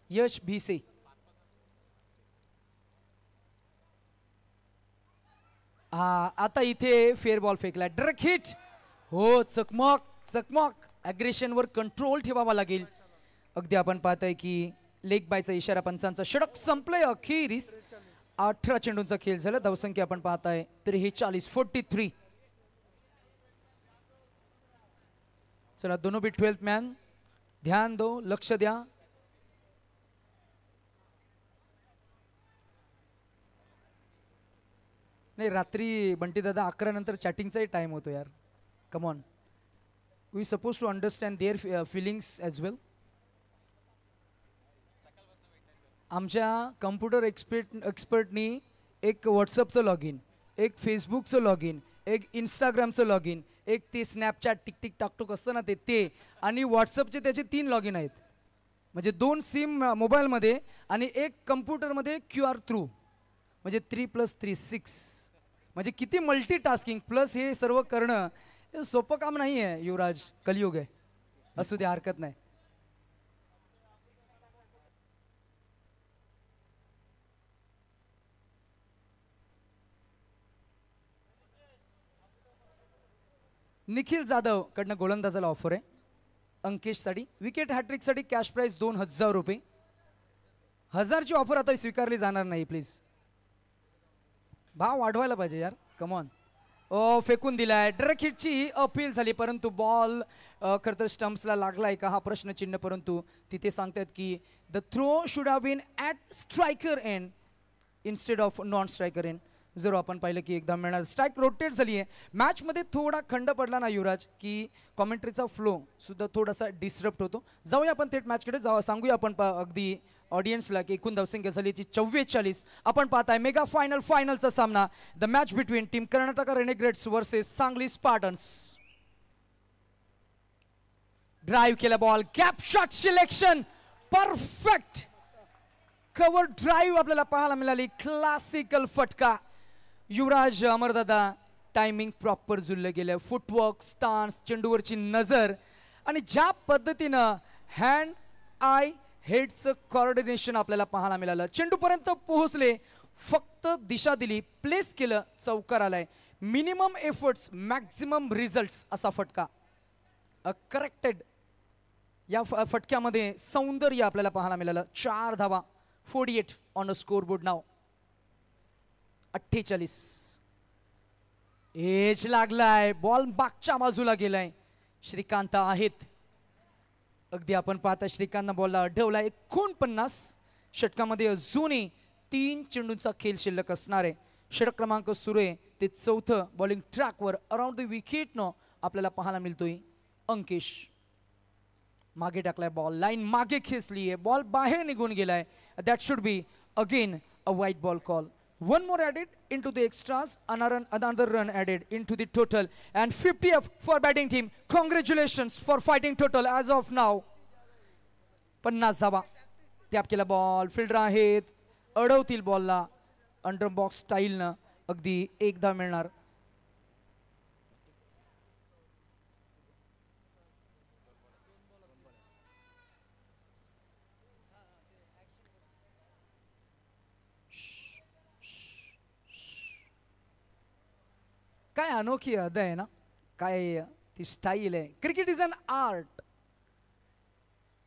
यश भिसे. आता इथे फेअर बॉल फेकला, डायरेक्ट हिट. हो, चकमक चकमक. अग्रेशनवर कंट्रोल ठेवावा लागेल. अगदी आपण पाहताय की लेग बायचा इशारा पंचांचा. षटक संपलंय अखेरीस. 18 चेंडूंचा खेळ झाला. धावसंख्या आपण पाहताय 43, 43. चला दोनों भी 12th मॅन. ध्यान दो, लक्ष द्या. नाही रात्री बंटी दादा 11 नंतर चॅटिंगचाही टाइम होतो यार. Come on, we suppose to understand their feelings as well. आमच्या कम्प्युटर एक्सपर्टनी एक व्हॉट्सअपचं लॉग इन, एक फेसबुकचं लॉग इन, एक इंस्टाग्रामचं लॉग इन, एक ते स्नॅपचॅट टिकटिक टाकटोक असतं ना ते आणि व्हॉट्सअपचे त्याचे 3 लॉग इन आहेत. म्हणजे 2 सिम मोबाईलमध्ये आणि एक कम्प्युटरमध्ये QR थ्रू. म्हणजे 3 + 3 6. म्हणजे किती मल्टीटास्किंग प्लस हे सर्व करणं हे सोपं काम नाही आहे युवराज. कलियुग आहे. असू दे, हरकत नाही. निखिल जाधव कडनं गोलंदाजाला ऑफर आहे अंकेशसाठी. विकेट हॅट्रिकसाठी कॅश प्राइस 2000 रुपये. 1000ची ऑफर आता स्वीकारली जाणार नाही प्लीज. भाव वाढवायला पाहिजे यार, कमॉन. फेकून दिलाय. डायरेक्ट हिटची अपील झाली परंतु बॉल खरं तर स्टम्प्सला लागलाय का हा प्रश्नचिन्ह, परंतु तिथे सांगतात की the throw should have been at striker end instead of non striker end. जर आपण पाहिलं की एकदा मिळणार स्ट्राईक रोटेट झाली आहे. मॅचमध्ये थोडा खंड पडला ना युवराज की कॉमेंट्रीचा फ्लो सुद्धा थोडासा डिस्टर्ब होतो. जाऊया आपण थेट मॅचकडे सांगूया आपण अगदी ऑडियन्सला की एकूण धावसंख्या झाली 44. आपण पाहताय मेगा फायनलचा सामना, the match between team Karnataka Renegades versus Sangli Spartans. Drive केला ball, gap shot selection, perfect cover drive आपल्याला पाहायला मिळाली. क्लासिकल फटका. युवराज अमरदादा टायमिंग प्रॉपर जुळलं गेलं. फुटवर्क, स्टान्स, चेंडूवरची नजर आणि ज्या पद्धतीनं हँड आय हेडचं कॉर्डिनेशन आपल्याला पाहायला मिळालं. चेंडूपर्यंत पोहोचले, फक्त दिशा दिली, प्लेस केलं, चौकार आलाय. मिनिमम एफर्ट्स मॅक्झिमम रिझल्ट्स असा फटका. करेक्टेड. या फटक्यामध्ये सौंदर्य आपल्याला पाहायला मिळालं. 4 धावा, 48 ऑन अ स्कोरबोर्ड नाव. 48. एज लागलाय, बॉल मागच्या बाजूला गेलाय. श्रीकांत आहेत. अगदी आपण पाहता श्रीकांतनं बॉलला अडवलाय. 49 षटकामध्ये अजूनही 3 चेंडूंचा खेळ शिल्लक असणार आहे. षटक क्रमांक सुरू आहे ते 4थं बॉलिंग ट्रॅकवर अराउंड द विकेटनं आपल्याला पाहायला मिळतोय. अंकेश मागे टाकलाय, बॉल लाईन मागे खेचली आहे, बॉल बाहेर निघून गेलाय. That should be again a wide ball call. One more added into the extras, another run added into the total, and 50th for batting team. Congratulations for fighting total as of now. 50 धावा. टॅप केला बॉल, फिल्डर आहेत, अडवतील बॉलला. अंडर बॉक्स स्टाईलनं अगदी 1 धाव मिळणार. काय अनोखी अदा आहे ना, काय ती स्टाईल आहे. Cricket is an art.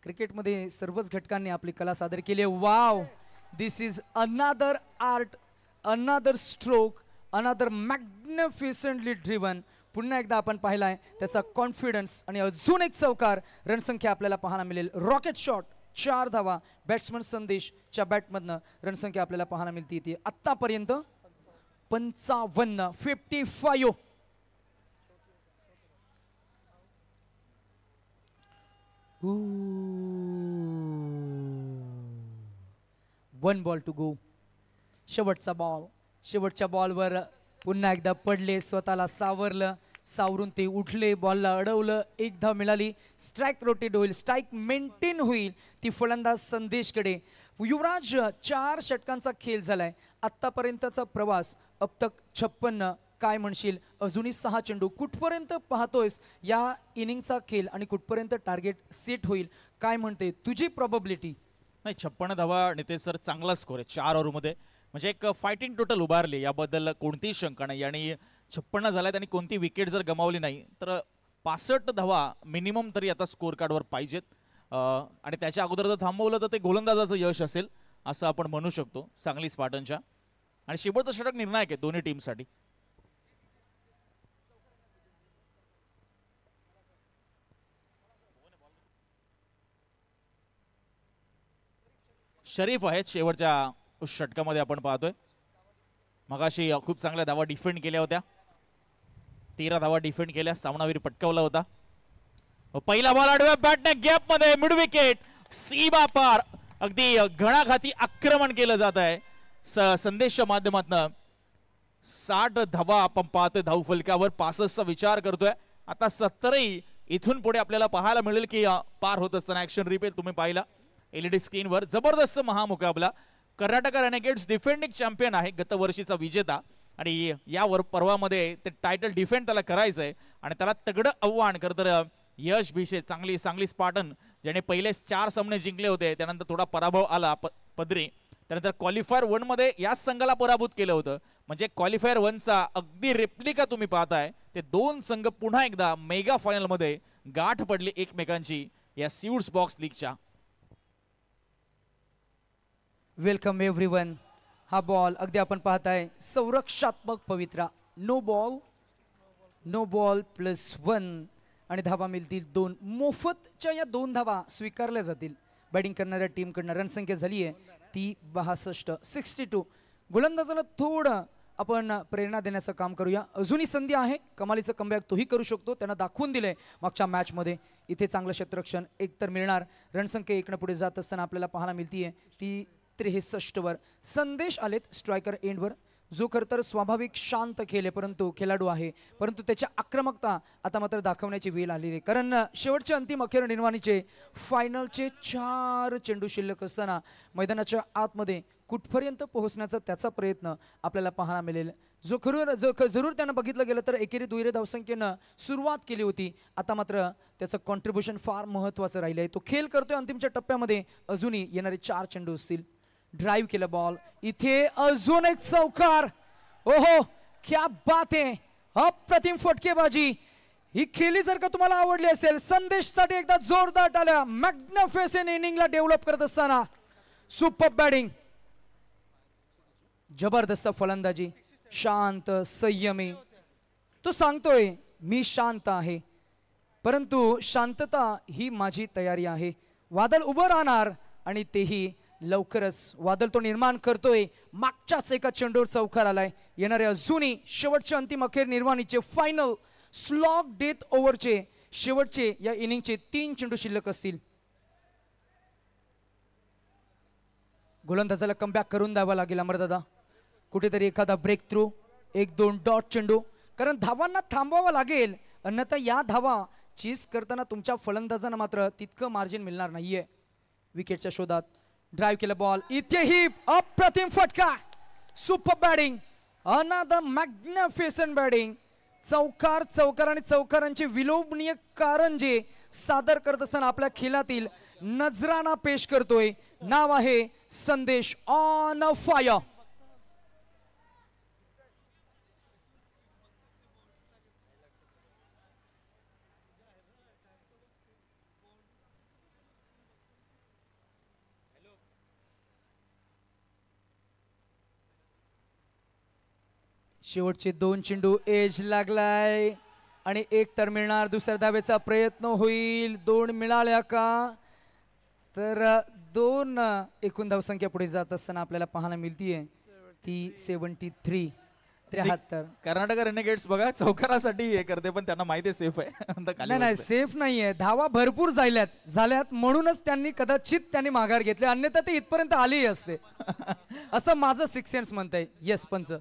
क्रिकेटमध्ये सर्वच घटकांनी आपली कला सादर केली आहे. Wow, this is another art, another stroke, another magnificently driven. पुन्हा एकदा आपण पाहिलाय त्याचा कॉन्फिडन्स आणि अजून एक चौकार. रणसंख्या आपल्याला पाहायला मिळेल. रॉकेट शॉट, 4 धावा. बॅट्समन संदेशच्या बॅटमधनं रणसंख्या आपल्याला पाहायला मिळते ती आतापर्यंत 55. 55. One ball to go. शेवटचा बॉल. शेवटच्या बॉलवर पुन्हा एकदा पडले, स्वतःला सावरलं, सावरून ते उठले, बॉलला अडवलं. 1 धाव मिळाली. स्ट्राईक रोटेट होईल, स्ट्राईक मेंटेन होईल ती फलंदाज संदेशकडे. युवराज 4 षटकांचा खेळ झालाय आतापर्यंतचा प्रवास. अब तक 56. काय म्हणशील, अजूनही 6 चेंडू. कुठपर्यंत पाहतोयस या इनिंगचा खेळ आणि कुठपर्यंत टार्गेट सेट होईल, काय म्हणते तुझी प्रोबॅबिलिटी? नाही, 56 धावा नितेश सर, चांगला स्कोर आहे 4 ओव्हरमध्ये. म्हणजे एक फायटिंग टोटल उभारली, याबद्दल कोणतीही शंका नाही. आणि 56 झाल्यात आणि कोणती विकेट जर गमावली नाही तर 65 धावा मिनिमम तरी आता स्कोर कार्डवर पाहिजेत. आणि त्याच्या अगोदर जर थांबवलं तर ते गोलंदाजाचं यश असेल असं आपण म्हणू शकतो सांगली स्पार्टनच्या. आणि शेवटचं षटक निर्णायक आहे दोन्ही टीमसाठी. शरीफ आहेत शेवटच्या षटकामध्ये आपण पाहतोय. मगाशी खूप चांगल्या धावा डिफेंड केल्या होत्या. 13 धावा डिफेंड केल्या, सामनावीर पटकावला होता. पहिला बॉल आडव्या बॅटने गॅप मध्ये मिड विकेट, सीमा पार. अगदी घणाघाती आक्रमण केलं जात आहे संदेशच्या माध्यमातून. 60 धावा आपण पाहतोय धाव फलकावर. 65चा विचार करतोय. आता 70 इथून पुढे आपल्याला पाहायला मिळेल की पार होत असताना. ऍक्शन रिप्ले तुम्ही पाहिला एलईडी स्क्रीनवर. जबरदस्त महामुकाबला. कर्नाटका रेनेगेड्स डिफेंडिंग चॅम्पियन आहे, गत वर्षीचा विजेता. आणि या पर्वामध्ये ते टायटल डिफेंड त्याला करायचंय आणि त्याला तगडं आव्हान करतं यश भिसे. सांगली स्पार्टन ज्याने पहिले 4 सामने जिंकले होते, त्यानंतर थोडा पराभव आला पदरी. त्यानंतर क्वालिफायर 1 मध्ये याच संघाला पराभूत केलं होतं, म्हणजे क्वालिफायर 1चा अगदी रेप्लिका तुम्ही पाहताय. ते दोन संघ पुन्हा एकदा मेगा फायनल मध्ये गाठ पडली एकमेकांची या सीड्स बॉक्स लीगच्या. Welcome everyone. हा बॉल अगदी आपण पाहताय संरक्षात्मक पवित्रा. नो बॉल +1 आणि धावा मिळतील 2. मोफतच्या या 2 धावा स्वीकारल्या जातील. बॅटिंग करणाऱ्या टीमकडनं रणसंख्या झाली आहे ती 62. 62. गोलंदाजाला थोडं आपण प्रेरणा देण्याचं काम करूया. अजूनही संधी आहे. कमालीचं कमबॅक तोही करू शकतो. त्यांना दाखवून दिलंय मागच्या मॅचमध्ये. इथे चांगलं क्षेत्ररक्षण एक तर मिळणार. रणसंख्या 1 पुढे जात असताना आपल्याला पाहायला मिळतीये ती 63 वर. संदेश आलेत स्ट्रायकर एंडवर, जो खरं तर स्वाभाविक शांत खेळ परंतु खेळाडू आहे, परंतु त्याच्या आक्रमकता आता मात्र दाखवण्याची वेळ आलेली आहे. कारण शेवटचे अंतिम अखेर निर्वाणीचे फायनलचे 4 चेंडू शिल्लक असताना मैदानाच्या आतमध्ये कुठपर्यंत पोहोचण्याचा त्याचा प्रयत्न आपल्याला पाहायला मिळेल. जो जरूर त्यानं बघितलं गेलं तर एकेरी दुहेरी धावसंख्येनं सुरुवात केली होती. आता मात्र त्याचं कॉन्ट्रीब्युशन फार महत्त्वाचं राहिलं आहे. तो खेळ करतोय अंतिमच्या टप्प्यामध्ये. अजूनही येणारे 4 चेंडू असतील. ड्राइव केला बॉल. इथे अजून एक चौकार. ओहो क्या बात आहे. अप्रतिम फटकेबाजी. ही खेळी जर का तुम्हाला आवडली असेल, संदेशसाठी एकदा जोरदार टाळ्या. मॅग्निफिसेंट इनिंगला डेव्हलप करत असताना सुपर बॅटिंग, जबरदस्त फलंदाजी, शांत संयमी. तो सांगतोय मी शांत आहे, परंतु शांतता ही माझी तयारी आहे. वादळ उभं राहणार आणि तेही लवकरच. वादळ तो निर्माण करतोय. मागच्याच एका चेंडूवर चौकार आलाय. येणारे अजूनही शेवटचे अंतिम अखेर निर्वाणीचे फायनल स्लॉग डेथ ओव्हरचे शेवटचे या इनिंगचे 3 चेंडू शिल्लक असतील. गोलंदाजाला कमबॅक करून द्यावा लागेल अमरदादा. कुठेतरी एखादा ब्रेक थ्रू, 1-2 डॉट चेंडू, कारण धावांना थांबवावं लागेल. अन्यथा या धावा चेस करताना तुमच्या फलंदाजांना मात्र तितकं मार्जिन मिळणार नाहीये. विकेटच्या शोधात ड्राइव्ह केला बॉल. इथेही अप्रतिम फटका. Super batting. Another magnificent batting. चौकार आणि चौकारांचे विलोभनीय कारण जे सादर करत असताना आपल्या खेळातील नजराणा पेश करतोय. नाव आहे संदेश ऑन फायर. शेवटचे 2 चेंडू एज लागलाय आणि 1 तर मिळणार. दुसऱ्या धावेचा प्रयत्न होईल. 2 मिळाल्या का तर 2 एकूण धावसंख्या पुढे जात असताना आपल्याला पाहायला मिळतीये ती 73. 73. कर्नाटक रेनेगेट्स बघा चौकारासाठी हे करते, पण त्यांना माहिती आहे सेफ आहे. नाही सेफ नाहीये. धावा भरपूर झाल्यात म्हणूनच त्यांनी कदाचित माघार घेतली, अन्यथा ते इथपर्यंत आलेही असते असं माझं 6 सेन्स म्हणतंय. येस पंच.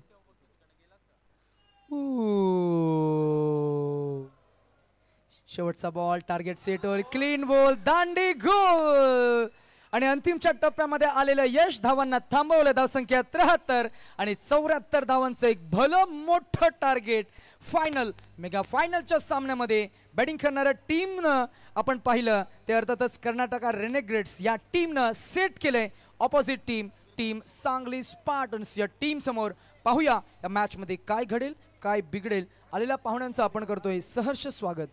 शेवटचा बॉल टार्गेट सेटवर. क्लीन बॉल, दांडी गोल. आणि अंतिमच्या टप्प्यामध्ये आलेलं यश धावांना थांबवलं. धावसंख्या 73 आणि 74 धावांचं एक भलं मोठं टार्गेट. फायनल मेगा फायनलच्या सामन्यामध्ये बॅटिंग करणाऱ्या टीमनं आपण पाहिलं ते अर्थातच कर्नाटका रेनेग्रेड्स या टीमनं सेट केलंय ऑपोजिट टीम सांगली स्पार्टन्स या टीम समोर. पाहूया या मॅच मध्ये काय घडेल काय बिघडेल. आलेल्या पाहुण्यांचं आपण करतोय सहर्ष स्वागत.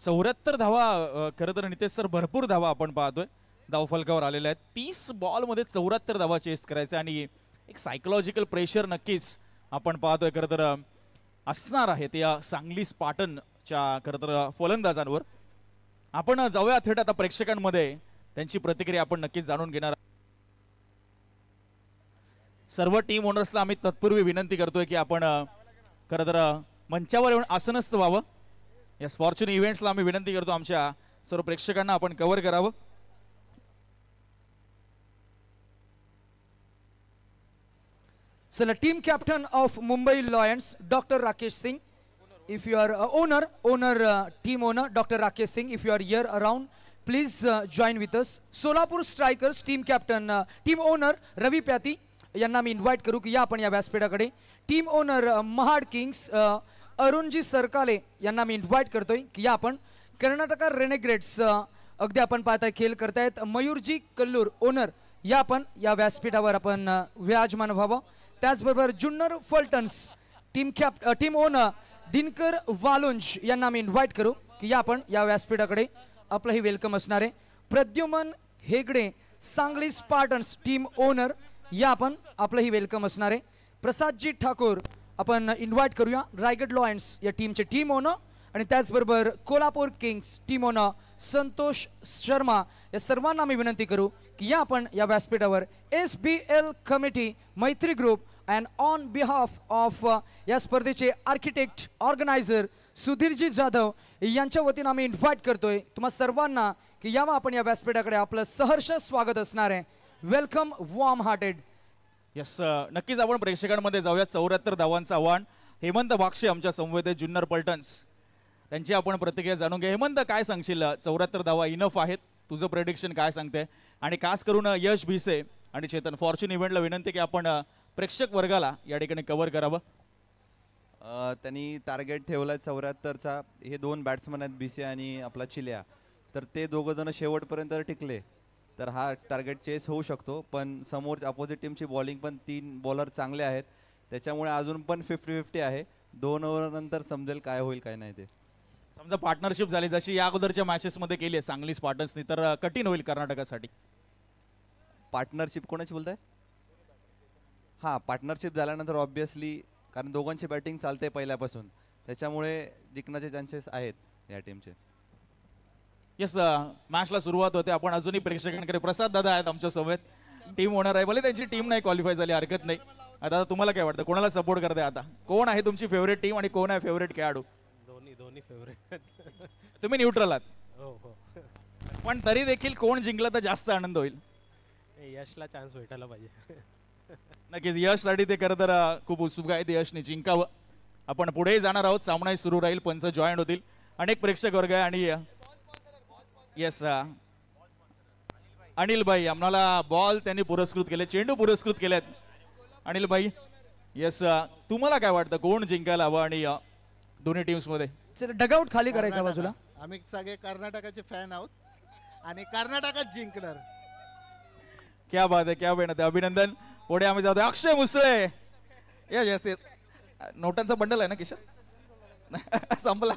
74 धावा खरं तर नितेश सर भरपूर धावा आपण पाहतोय धावफलकावर आलेल्या आहेत. 30 बॉल मध्ये 74 धावा चेस करायचे आणि एक सायकोलॉजिकल प्रेशर नक्कीच आपण पाहतोय खरं तर असणार आहे त्या सांगली स्पार्टनच्या खरं तर फलंदाजांवर. आपण जाऊया थेट आता प्रेक्षकांमध्ये त्यांची प्रतिक्रिया आपण नक्कीच जाणून घेणार. सर्व टीम ओनर्सला आम्ही तत्पूर्वी विनंती करतोय की आपण खरं तर मंचावर येऊन आसनस्थ व्हावं. या फॉर्च्यून इव्हेंट्सला आम्ही विनंती करतो आमच्या सर्व प्रेक्षकांना आपण कव्हर करावं. चला team captain of Mumbai Lions doctor Rakesh Singh. If you are owner team owner doctor Rakesh Singh, if you are here around please join with us. Solapur strikers team captain team owner Ravi Pyati यांना मी इन्व्हाइट करू की या आपण या व्यासपीठाकडे. Team owner Mahad Kings Arunji Sarkale यांना मी इन्व्हाइट करतोय की या आपण. कर्नाटका रेनेग्रेड्स अगदी आपण पाहताय खेळ करतायत मयूरजी कल्लूर ओनर या आपण या व्यासपीठावर आपण विराजमान व्हावं. त्याचबरोबर जुन्नर फलटन्स टीम ओनर दिनकर वालुंज यांना मी इन्व्हाइट करू की या आपण या व्यासपीठाकडे आपलंही वेलकम असणार आहे. Pradyuman Hegde Sangli spartans team owner या आपण आपलंही वेलकम असणार आहे. प्रसादजी ठाकूर आपण इन्व्हाइट करूया रायगड लॉयन्स या टीमचे टीम ओनर. आणि त्याचबरोबर Kolhapur Kings team owner Santosh Sharma या सर्वांना मी विनंती करू की या आपण या व्यासपीठावर SBL कमिटी मैत्री group and on behalf of या स्पर्धेचे आर्किटेक्ट ऑर्गनायझर सुधीरजी जाधव यांच्या वतीनं आम्ही इन्व्हाइट करतोय तुम्हा सर्वांना की यावं आपण या व्यासपीठाकडे आपलं सहर्ष स्वागत असणार आहे. Welcome warm hearted. यस नक्कीच आपण प्रेक्षकांमध्ये जाऊया. 74 धावांचं आव्हान हेमंत बाक्षे आमच्या समवेत जुन्नर पलटन्स त्यांची आपण प्रतिक्रिया जाणून घ्या. हेमंत काय सांगशील? 74 धावा इनफ आहेत, तुझं प्रेडिक्शन काय सांगते? आणि खास करून यश भिसे आणि चेतन फॉर्च्यून इव्हेंटला विनंती की आपण प्रेक्षक वर्गाला या ठिकाणी कव्हर करावं. त्यांनी टार्गेट ठेवलाय 74चा. हे 2 बॅट्समन आहेत भिसे आणि आपला चिल्या, तर ते दोघं जण शेवटपर्यंत टिकले तर हा टार्गेट चेस होऊ शकतो. पण समोरच्या अपोजिट टीमची बॉलिंग पण 3 बॉलर चांगले आहेत, त्याच्यामुळे अजून पण 50-50 आहे. 2 ओव्हर नंतर समजेल काय होईल काय नाही ते. समजा पार्टनरशिप झाली जशी या अगोदरच्या मॅचेसमध्ये केली आहे सांगली स्पार्टन्सनी तर कठीण होईल कर्नाटकासाठी. पार्टनरशिप कोणाची बोलताय? हां, पार्टनरशिप झाल्यानंतर ऑब्विसली कारण दोघांची बॅटिंग चालते पहिल्यापासून, त्याच्यामुळे जिंकण्याचे चान्सेस आहेत या टीमचे. येस मॅचला सुरुवात होते. आपण अजूनही प्रेक्षकांकडे प्रसाद दादा आहेत आमच्या सोबत, टीम ओनर आहे. भले त्यांची टीम नाही क्वालिफाय झाली हरकत नाही. आता तुम्हाला काय वाटतं कोणाला सपोर्ट करताय? आता कोण आहे तुमची फेवरेट टीम आणि कोण आहे फेवरेट खेळाडू? दोन्ही फेवरेट. तुम्ही न्यूट्रल आहात. हो हो. पण तरी देखील कोण जिंकलं तर जास्त आनंद होईल? यशला चान्स भेटायला पाहिजे. नक्कीच यशसाठी ते खरं तर खूप उत्सुक आहेत. यशने जिंकावं. आपण पुढे जाणार आहोत. सामना सुरू राहील, पंच जॉईन होतील, अनेक प्रेक्षक वर्ग आहे. आणि येस अनिल भाई आम्हाला बॉल त्यांनी पुरस्कृत केले, चेंडू पुरस्कृत केलेत. अनिल भाई येस तुम्हाला काय वाटतं कोण जिंकायला हवं आणि दोन्ही टीम्स मध्ये? डगआउट खाली करायचा बाजूला. आम्ही सगळे कर्नाटकाचे फॅन आहोत आणि कर्नाटकात जिंकणार. क्या बात आहे, क्या मेहनत आहे. अभिनंदन. पुढे आम्ही जातो. अक्षय मुसळे. येस येस नोटांचा बंडल आहे ना किशन? संपला.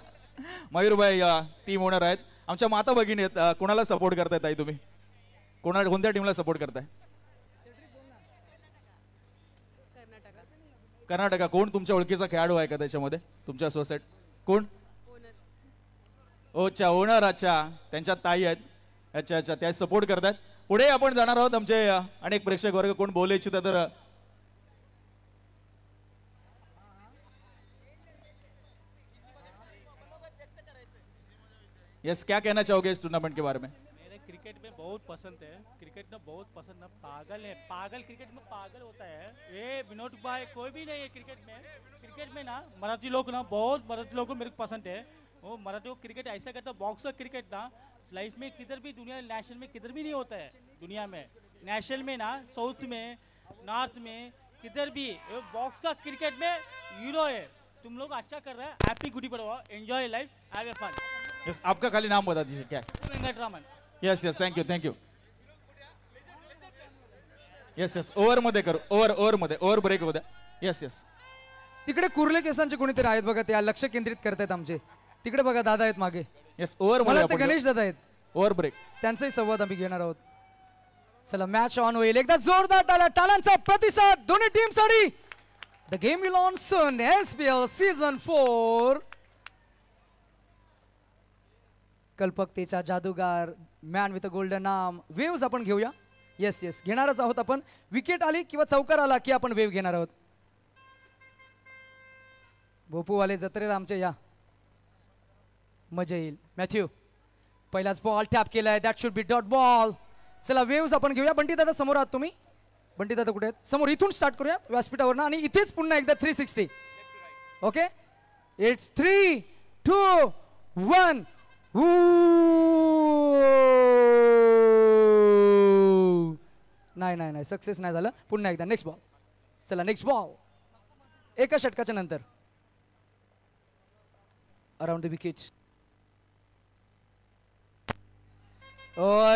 मयूरभाई टीम ओनर आहेत. आमच्या माता भगिनी आहेत. कोणाला सपोर्ट करताय ताई तुम्ही? कोणत्या टीमला सपोर्ट करताय? कर्नाटका. कोण तुमच्या ओळखीचा खेळाडू आहे का त्याच्यामध्ये तुमच्या सोसायटी? कोण? अच्छा ओनर. अच्छा त्यांच्या ताई आहेत. अच्छा अच्छा त्या सपोर्ट करतात. पुढे आपण जाणार आहोत. आमचे अनेक प्रेक्षक वर्ग कोण बोलू इच्छितात तर यस क्या कहना चाहोगे इस टूर्नामेंट के बारे में? मेरे क्रिकेट में बहुत पसंद है. क्रिकेट में बहुत पसंद है. पागल है, पागल क्रिकेट में पागल होता है. ये विनोद भाई कोई भी नहीं है क्रिकेट में. क्रिकेट में ना मराठी लोग ना बहुत मराठी लोग को मेरे को पसंद है. वो मराठी लोग क्रिकेट ऐसा करता है. बॉक्सर क्रिकेट ना लाइफ में किधर भी दुनिया नेशनल में किधर भी नहीं होता है दुनिया में. नेशनल में ना साउथ में नॉर्थ में किधर भी बॉक्स का क्रिकेट में हीरो है. तुम लोग अच्छा कर रहे हैं. Happy Gudi Padwa. Enjoy life. Have a fun. Yes आपका खाली नाम बता दीजिए क्या है? Venkataraman. Yes yes thank you thank you. Yes yes over मध्ये करू. ओव्हर मध्ये ओव्हर ब्रेक मध्ये. यस यस तिकडे कुर्ले केसांचे कोणीतरी आहेत बघा, त्या लक्ष केंद्रित करतायत आमचे. तिकडे बघा दादा आहेत मागे. यस ओव्हर मला मध्ये वाटतं गणेश दादा आहेत. Over break. त्यांचाही संवाद आम्ही घेणार आहोत. चला मॅच ऑन होईल. एकदा जोरदार टाळ्यांचा प्रतिसाद दोन्ही टीमसाठी. The game will on soon. SBL season 4. कल्पकतेचा जादूगार man with a golden name waves आपण घेऊया. येस येस घेणारच आहोत आपण. विकेट आली किंवा चौकार आला की आपण वेव घेणार आहोत. भोपूवाले जत्रेला आमच्या या मजा येईल. मॅथ्यू पहिलाच बॉल टॅप केलाय. That should B dot ball. चला वेव्स आपण घेऊया. बंटी दादा समोर आहात तुम्ही? बंटी दादा कुठे आहेत? समोर. इथून स्टार्ट करूया व्यासपीठावरनं आणि इथेच पुन्हा एकदा 360. Okay it's 3, 2, 1. नाही सक्सेस नाही झालं. पुन्हा एकदा नेक्स्ट बॉल. चला नेक्स्ट बॉल. एका षटकाच्या नंतर अराउंड द विकेट.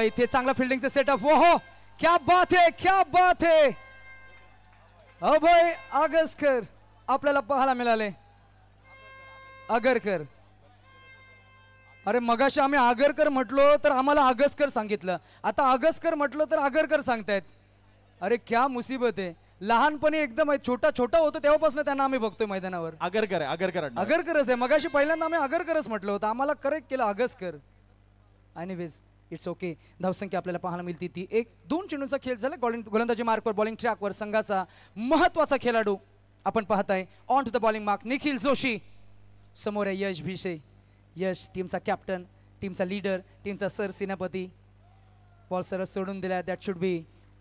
इथे चांगला फिल्डिंगचं सेटअप. हो क्या बात है, क्या बात है. अभय आगरकर आपल्याला पाहायला मिळाले. आगरकर, अरे मगाशी आम्ही आगरकर म्हटलो तर आम्हाला आगसकर सांगितलं, आता आगसकर म्हटलो तर आगरकर सांगतायत. अरे क्या मुसीबत आहे. लहानपणी एकदम छोटा छोटा होतो तेव्हापासून त्यांना आम्ही बघतोय मैदानावर. आगरकर आहे, आगरकर आडनाव आहे. आगरकरच आहे. मगाशी पहिल्यांदा आम्ही आगरकरच म्हटलं होतं, आम्हाला करेक्ट केलं आगसकर. Anyways it's okay. धावसंख्या आपल्याला पाहायला मिळते ती 1-2 चेंडूंचा खेळ झाला. गोलंदाजी मार्कवर बॉलिंग ट्रॅकवर संघाचा महत्वाचा खेळाडू आपण पाहताय. On to the bowling mark Nikhil Joshi. समोर आहे यश भिसे. यश टीमचा कॅप्टन, टीमचा लीडर, टीमचा सरसेनापती. बॉल सरस सोडून दिला. That should be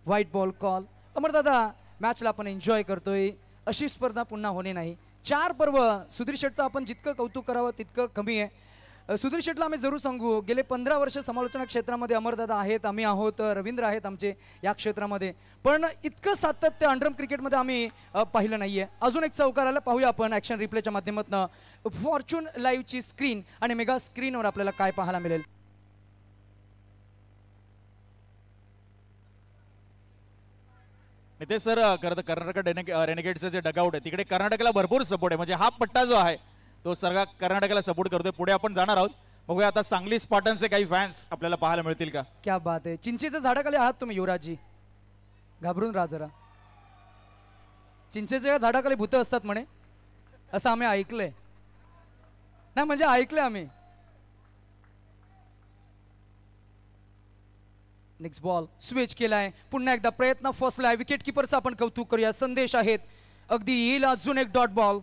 white ball call. Amardada, मॅचला आपण एन्जॉय करतोय, अशी स्पर्धा पुन्हा होणे नाही. 4 पर्व सुधीर शेटचं आपण जितकं कौतुक करावं तितकं कमी आहे. सुधीर शेटला आम्ही जरूर सांगू, गेले 15 वर्ष समालोचना क्षेत्रामध्ये अमरदादा आहेत, आम्ही आहोत, रवींद्र आहेत आमचे या क्षेत्रामध्ये, पण इतकं सातत्य अंडरम क्रिकेटमध्ये आम्ही पाहिलं नाहीये. अजून एक चौकार आला, पाहूया आपण ॲक्शन रिप्लेच्या माध्यमातून फॉर्च्यून लाईव्हची स्क्रीन आणि मेगा स्क्रीनवर आपल्याला काय पाहायला मिळेल. नितेश सर, कर्नाटक रेनेगेट्सचं जे डगआउट आहे तिकडे कर्नाटकला भरपूर सपोर्ट आहे, म्हणजे हा पट्टा जो आहे तो सगळा कर्नाटकाला सपोर्ट करतोय. पुढे आपण जाणार आहोत, बघूया आता सांगली स्पार्टन्सचे काही फॅन्स आपल्याला पाहायला मिळतील का. क्या बात आहे. चिंचेच्या झाडाखाली आहात तुम्ही युवराजजी, घाबरून राहा जरा. चिंचेच्या झाडाखाली भूत असतात म्हणे, असं आम्ही ऐकलंय. नाही म्हणजे ऐकलंय आम्ही. नेक्स्ट बॉल स्विच केलाय, पुन्हा एकदा प्रयत्न फसलाय. विकेट किपरचा आपण कौतुक करूया. संदेश आहेत, अगदी येईल अजून एक डॉट बॉल.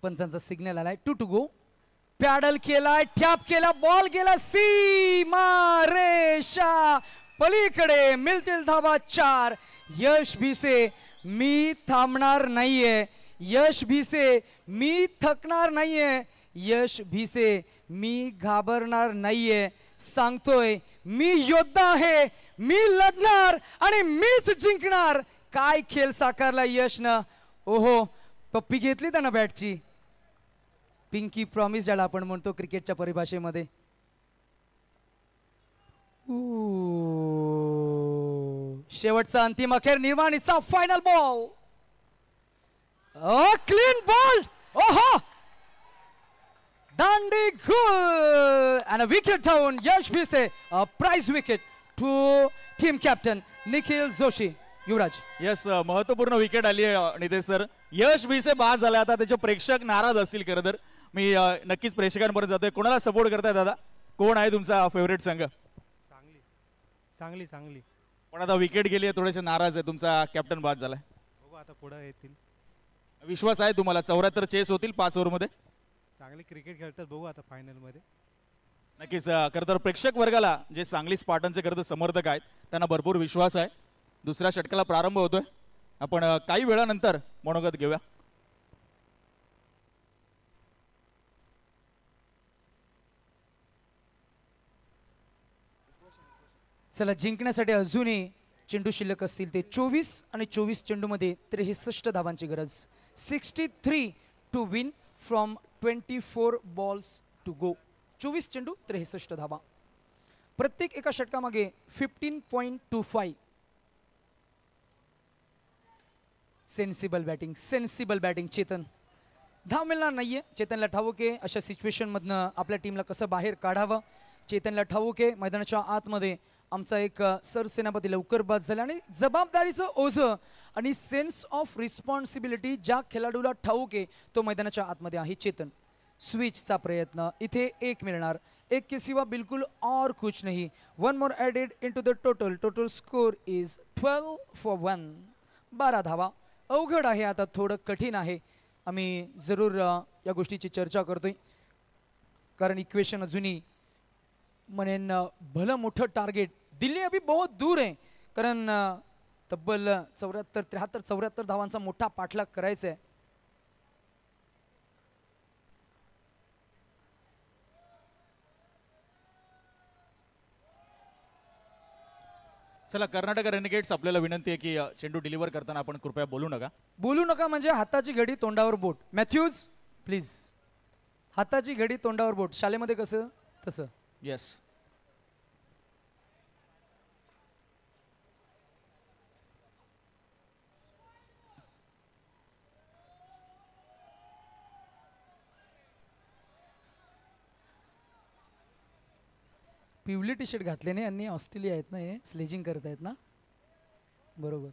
पंचांचा सिग्नल आलाय. 2 to go. पॅडल केलाय, टॅप केला, बॉल गेला सीमा रेषा पलीकडे. मिळतील धावा 4. यश भिसे, मी थांबणार नाहीये. यश भिसे, मी थकणार नाहीये. यश भिसे, मी घाबरणार नाहीये. सांगतोय, मी योद्धा आहे, मी लढणार आणि मीच जिंकणार. काय खेळ साकारला यशनं. ओहो, पप्पी घेतली त्यानं बॅटची. पिंकी प्रॉमिस ज्याला आपण म्हणतो क्रिकेटच्या परिभाषेमध्ये. शेवटचा अंतिम अखेर निर्वाणीचा फायनल बॉल. Clean ball. ओहो, दांडी गोल and a wicket down. Yash Bhise, a prize wicket to team captain Nikhil Joshi. Yuvraj, yes, महत्वपूर्ण विकेट आली आहे नितेश सर. यश भिसे बाद झाला. आता त्याचे प्रेक्षक नाराज असतील. खरं तर मी नक्कीच प्रेक्षकांपर्यंत जातोय. कोणाला सपोर्ट करताय दादा? कोण आहे तुमचा फेवरेट संघ? सांगली सांगली सांगली. पण आता विकेट गेली आहे, थोडेसे नाराज आहे. तुमचा कॅप्टन बाद झालाय. बघू आता पुढे येतील. विश्वास आहे तुम्हाला 74 चेस होतील 5 ओव्हरमध्ये? चांगले क्रिकेट खेळतात, बघू आता फायनल मध्ये. नक्कीच. खरं तर प्रेक्षक वर्गाला जे सांगली स्पार्टनचे खरं तर समर्थक आहेत त्यांना भरपूर विश्वास आहे. दुसऱ्या षटकाला प्रारंभ होतोय. आपण काही वेळानंतर मनोगत घेऊया. चला, जिंकण्यासाठी अजूनही चेंडू शिल्लक असतील. ते 24 आणि 24 चेंडूमध्ये 63 धावांची गरज. 63 to win from 24 balls to go. 24 चेंडू 63 धावा. प्रत्येक एका षटकामागे 15.25. Sensible batting, sensible batting. Chetan, धाव मिळणार नाहीये. चेतनला ठाऊक आहे अशा सिच्युएशनमधनं आपल्या टीमला कसं बाहेर काढावं. चेतनला ठाऊक आहे मैदानाच्या आतमध्ये आमचा एक सरसेनापती लवकर बाद झाला आणि जबाबदारीचं ओझं आणि सेन्स ऑफ रिस्पॉन्सिबिलिटी ज्या खेळाडूला ठाऊक आहे तो मैदानाच्या आतमध्ये आहे चेतन. स्विचचा प्रयत्न, इथे 1 मिळणार. 1 के सिवा बिलकुल और कुछ नहीं. 1 more added into the total. Total score is 12 for 1. 12 धावा. अवघड आहे, आता थोडं कठीण आहे. आम्ही जरूर या गोष्टीची चर्चा करतोय कारण इक्वेशन अजूनही म्हणेन भलं मोठं टार्गेट. दिल्ली अभी बहुत दूर आहे कारण तब्बल 74 धावांचा मोठा पाठलाग करायचा आहे. चला कर्नाटक रेनेगेट्स आपल्याला विनंती आहे की चेंडू डिलिव्हर करताना आपण कृपया बोलू नका. बोलू नका म्हणजे हाताची घडी तोंडावर बोट. Matthews please. हाताची घडी तोंडावर बोट. शाळेमध्ये कसं तसं. येस. पिवली टी शर्ट घातले नाही यांनी. ऑस्ट्रेलिया आहेत ना हे. स्लेजिंग करत आहेत ना. बरोबर.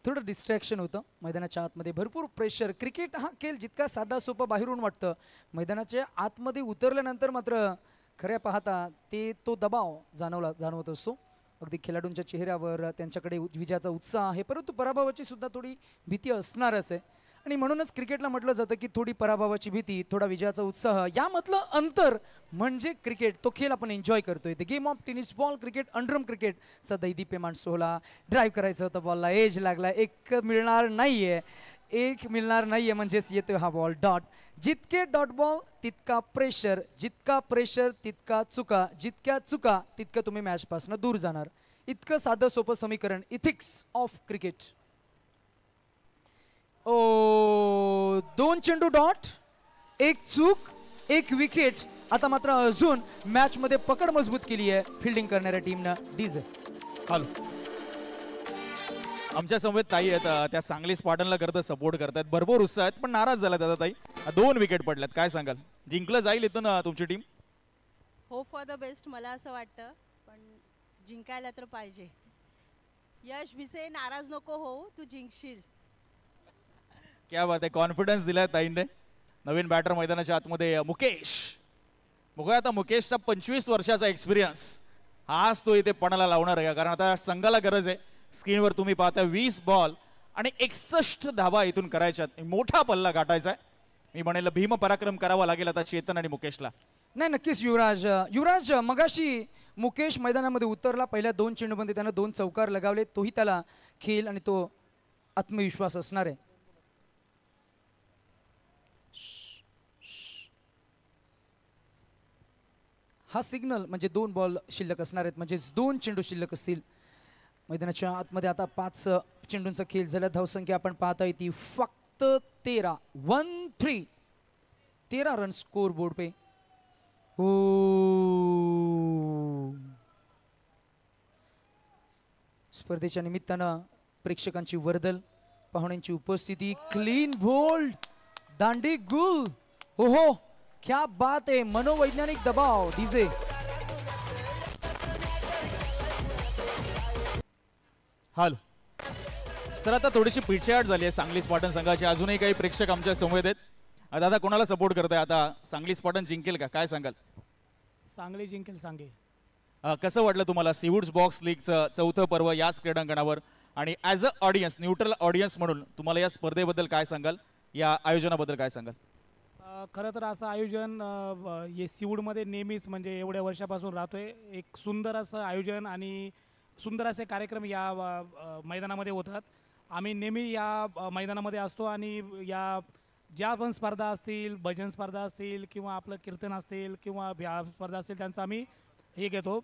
थोडं डिस्ट्रॅक्शन होतं मैदानाच्या आतमध्ये. भरपूर प्रेशर. क्रिकेट हा खेळ जितका साधा सोपा बाहेरून वाटतं, मैदानाच्या आतमध्ये उतरल्यानंतर मात्र खऱ्या पाहता तो दबाव जाणवत असतो अगदी खेळाडूंच्या चेहऱ्यावर. त्यांच्याकडे विजयाचा उत्साह आहे, परंतु पराभवाची सुद्धा थोडी भीती असणारच आहे. आणि म्हणूनच क्रिकेटला म्हटलं जातं की थोडी पराभवाची भीती, थोडा विजयाचा उत्साह, यामधलं अंतर म्हणजे क्रिकेट. तो खेळ आपण एन्जॉय करतोय. The game of tennis ball cricket, underarm cricket चा दैदीप्यमान सोहळा. ड्राईव्ह करायचं होतं, बॉलला एज लागला. एक मिळणार नाहीये म्हणजेच येतोय हा बॉल. डॉट. जितके डॉट बॉल तितका प्रेशर, जितका प्रेशर तितका चुका, जितक्या चुका तितकं तुम्ही मॅचपासून दूर जाणार. इतकं साधं सोपं समीकरण. Ethics of cricket. ओ, 2 चेंडू डॉट, 1 चूक, 1 विकेट. आता मात्र अजून मॅच मध्ये पकड मजबूत केली आहे फिल्डिंग करणाऱ्या टीमनं. डीजे. हॅलो. आमच्या समवेत ताई आहेत, त्या सांगली स्पार्टनला करत सपोर्ट करतात. भरपूर उत्साह आहेत पण नाराज झाल्यात आता ताई. 2 विकेट पडल्यात. काय सांगाल? जिंकलं जाईल इथून तुमची team? Hope for the best मला असं वाटतं, पण जिंकायला तर पाहिजे. यश भिसे नाराज नको हो, तू जिंकशील. क्या बात आहे. कॉन्फिडन्स दिलाय ताईंने. नवीन बॅटर मैदानाच्या आतमध्ये मुकेश. बघूया आता मुकेशचा 25 वर्षाचा एक्सपिरियन्स आज तो इथे पणाला लावणार आहे, कारण आता संघाला गरज आहे. स्क्रीनवर तुम्ही पाहता 20 बॉल आणि 61 धावा इथून करायच्यात. मोठा पल्ला गाठायचा आहे. मी म्हणेल भीम पराक्रम करावा लागेल आता चेतन आणि मुकेशला. नाही, नक्कीच युवराज मगाशी मुकेश मैदानामध्ये उतरला. पहिल्या 2 चेंडूमध्ये त्यानं 2 चौकार लगावले. तोही त्याला खेळ आणि तो आत्मविश्वास असणार आहे. हा सिग्नल म्हणजे 2 बॉल शिल्लक असणार आहेत, म्हणजे 2 चेंडू शिल्लक असतील मैदानाच्या आतमध्ये. आता 5 चेंडूंचा खेळ झाला. धावसंख्या आपण पाहता येते फक्त 13. 1-3. 13 रन स्कोर बोर्ड पे. स्पर्धेच्या निमित्तानं प्रेक्षकांची वर्दळ, पाहुण्यांची उपस्थिती. क्लीन बोल्ड, दांडी गुल. हो, क्या बात आहे. मनोवैज्ञानिक दबाव. डीजे. हाल. सर आता थोडीशी पिछेहाट झाली आहे सांगली स्पार्टन संघाची. अजूनही काही प्रेक्षक आमच्या समवेत आहेत. दादा कोणाला सपोर्ट करताय आता? सांगली स्पार्टन जिंकेल का? काय सांगाल? सांगली जिंकेल. सांगे. कसं वाटलं तुम्हाला सीवूड्स बॉक्स लीगचं 4थं पर्व याच क्रीडांगणावर, आणि as a audience, neutral audience म्हणून तुम्हाला या स्पर्धेबद्दल काय सांगाल? या आयोजनाबद्दल काय सांगाल? खरं तर असं आयोजन हे सीवूडमध्ये नेहमीच म्हणजे एवढ्या वर्षापासून राहतोय. एक सुंदर असं आयोजन आणि सुंदर असे कार्यक्रम या मैदानामध्ये होतात. आम्ही नेहमी या मैदानामध्ये असतो आणि या ज्या पण स्पर्धा असतील, भजन स्पर्धा असतील किंवा आपलं कीर्तन असतील किंवा स्पर्धा असतील, त्यांचा आम्ही हे घेतो,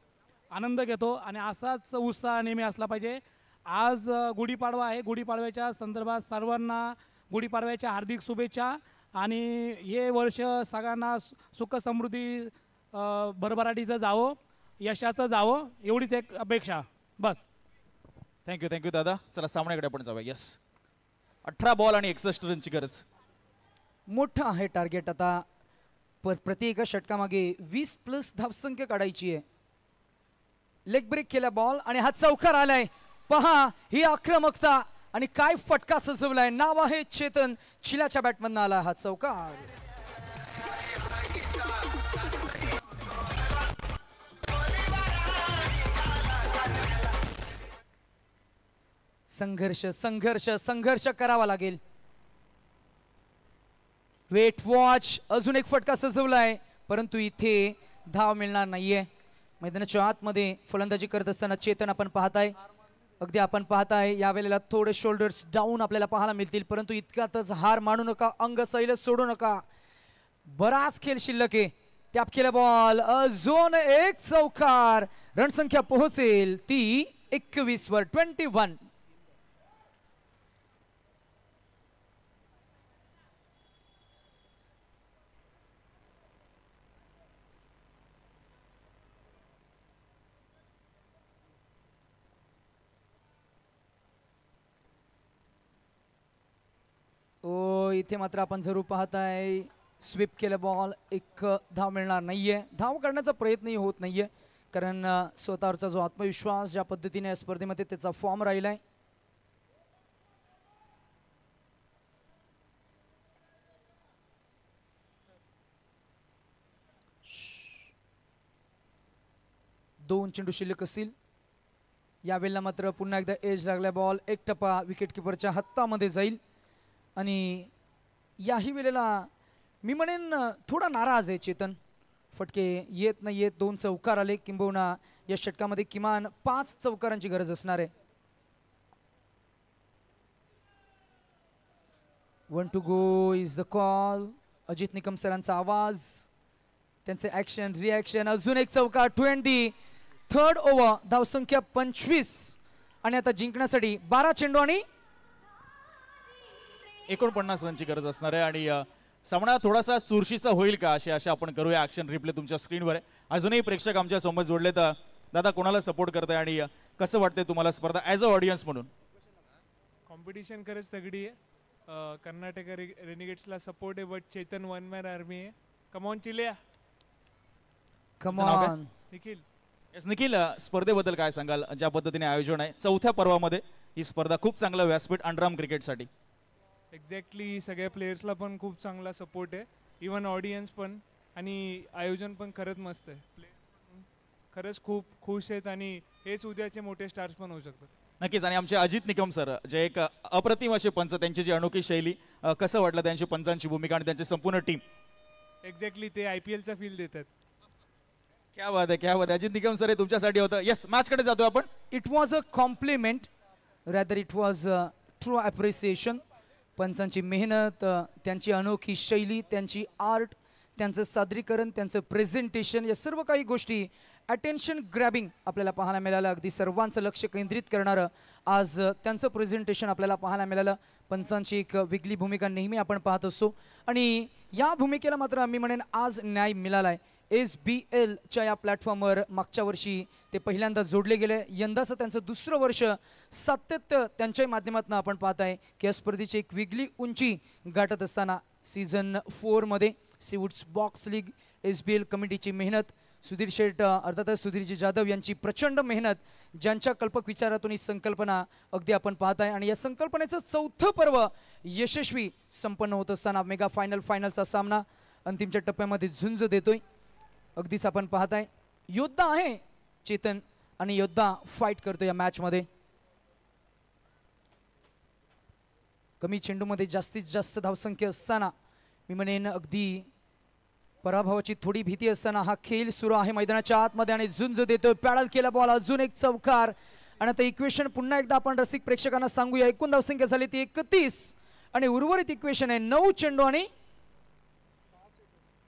आनंद घेतो आणि असाच उत्साह नेहमी असला पाहिजे. आज गुढीपाडवा आहे. गुढीपाडव्याच्या संदर्भात सर्वांना गुढीपाडव्याच्या हार्दिक शुभेच्छा आणि हे वर्ष सगळ्यांना सुख समृद्धी भरभराटीचं जावं, यशाचं जावं, एवढीच एक अपेक्षा. बस. थँक्यू दादा. चला सामन्याकडे आपण जाऊया. येस, 18 बॉल आणि 61 रनची गरज. मोठं आहे टार्गेट. आता प्रति एका षटकामागे 20+ धावसंख्या काढायची आहे. लेग ब्रेक केला बॉल आणि हा चौकार आलाय. पहा ही आक्रमकता आणि काय फटका सजवलाय. नाव आहे चेतन. चिलाच्या बॅटमधनं आला हा चौकार. संघर्ष संघर्ष संघर्ष करावा लागेल. Wait watch. अजून एक फटका सजवलाय परंतु इथे धाव मिळणार नाहीये. मैदानाच्या आतमध्ये फलंदाजी करत असताना चेतन आपण पाहताय, अगदी आपण पाहताय यावेळेला थोडे शोल्डर्स डाऊन आपल्याला पाहायला मिळतील, परंतु इतक्यातच हार मानू नका, अंग सैल सोडू नका. बराच खेळ शिल्लक आहे. टॅप केला बॉल अजून एक चौकार. रणसंख्या पोहोचेल ती 21 वर 21. इथे मात्र आपण जरूर पाहताय स्वीप केलं बॉल. एक धाव मिळणार नाहीये. धाव करण्याचा प्रयत्नही होत नाहीये कारण स्वतःवरचा जो आत्मविश्वास ज्या पद्धतीने या स्पर्धेमध्ये त्याचा फॉर्म राहिलाय. दोन चेंडू शिल्लक असतील. यावेळेला मात्र पुन्हा एकदा एज लागला बॉल. एक टप्पा विकेट किपरच्या हातामध्ये जाईल आणि याही वेळेला मी म्हणेन थोडा नाराज आहे चेतन. फटके येत नाही येत. 2 चौकार आले. किंबहुना या षटकामध्ये किमान 5 चौकारांची गरज असणार आहे. 1 to go is the call. Ajit Nikam सरांचा आवाज, त्यांचे ऍक्शन रिॲक्शन. अजून एक चौकार. 20 थर्ड ओव्हर. धावसंख्या 25 आणि आता जिंकण्यासाठी 12 चेंडू आणि 49 रनची गरज असणार आहे आणि सामना थोडासा चुरशीचा होईल का अशी आशा आपण करूया. ॲक्शन रिप्ले तुमच्या स्क्रीनवर आहे. अजूनही प्रेक्षक आमच्या सोबत जोडलेत. दादा कोणाला सपोर्ट करताय आणि कसं वाटतंय तुम्हाला स्पर्धा ॲज अ ऑडियन्स म्हणून? कॉम्पिटिशन खरंच तगडी आहे. कर्नाटक रेनिगेट्सला सपोर्ट आहे but Chetan one man army आहे. Come on Chilya. Come on Nikhil. Yes Nikhil, स्पर्धेबद्दल काय सांगाल? ज्या पद्धतीने आयोजन आहे 4थ्या पर्वामध्ये ही स्पर्धा खूप चांगलं व्यासपीठ अंडरआर्म क्रिकेटसाठी. एक्झॅक्टली. सगळ्या प्लेयर्सला पण खूप चांगला सपोर्ट आहे. इवन ऑडियन्स पण. आणि आयोजन पण खरंच मस्त आहे. प्लेयर्स खरंच खूप खुश आहेत आणि हेच उद्याचे मोठे स्टार्स पण होऊ शकतात. नक्कीच. आणि आमचे अजित निकम सर जे एक अप्रतिम असे पंच, त्यांची जी अनोखी शैली, कसं वाटलं त्यांची पंचांची भूमिका आणि त्यांची संपूर्ण टीम? एक्झॅक्टली. ते IPLचा फील देतात. क्या बात आहे, क्या बात आहे. अजित निकम सर हे तुमच्यासाठी होतं. येस, मॅचकडे जातो आपण. It was a compliment rather it was true appreciation. पंचांची मेहनत, त्यांची अनोखी शैली, त्यांची आर्ट, त्यांचं सादरीकरण, त्यांचं प्रेझेंटेशन, या सर्व काही गोष्टी अटेन्शन ग्रॅबिंग आपल्याला पाहायला मिळालं. अगदी सर्वांचं लक्ष केंद्रित करणारं आज त्यांचं प्रेझेंटेशन आपल्याला पाहायला मिळालं. पंचांची एक वेगळी भूमिका नेहमी आपण पाहत असतो आणि या भूमिकेला मात्र मी म्हणेन आज न्याय मिळाला आहे. SBLच्या या प्लॅटफॉर्मवर मागच्या वर्षी ते पहिल्यांदा जोडले गेले. यंदाचं त्यांचं दुसरं वर्ष सातत्य त्यांच्या माध्यमातून आपण पाहत आहे की या स्पर्धेची एक वेगळी उंची गाठत असताना सीझन 4 मध्ये सीवूड्स बॉक्स लीग SBL कमिटीची मेहनत, सुधीर शेठ अर्थातच सुधीरजी जाधव यांची प्रचंड मेहनत, ज्यांच्या कल्पक विचारातून ही संकल्पना अगदी आपण पाहत आहे आणि या संकल्पनेचं 4थं पर्व यशस्वी संपन्न होत असताना मेगा फायनलचा सामना अंतिमच्या टप्प्यामध्ये झुंज देतोय. अगदीच आपण पाहताय योद्धा आहे चेतन आणि योद्धा फाईट करतो या मॅच मध्ये. कमी चेंडूमध्ये जास्तीत जास्त धावसंख्या असताना मी म्हणेन अगदी पराभवाची थोडी भीती असताना हा खेळ सुरू आहे मैदानाच्या आतमध्ये आणि झुंज देतोय. पॅडल केला बॉल. अजून एक चौकार आणि आता इक्वेशन पुन्हा एकदा आपण रसिक प्रेक्षकांना सांगूया. एकूण धावसंख्या झाली ती 31 आणि उर्वरित इक्वेशन आहे 9 चेंडू आणि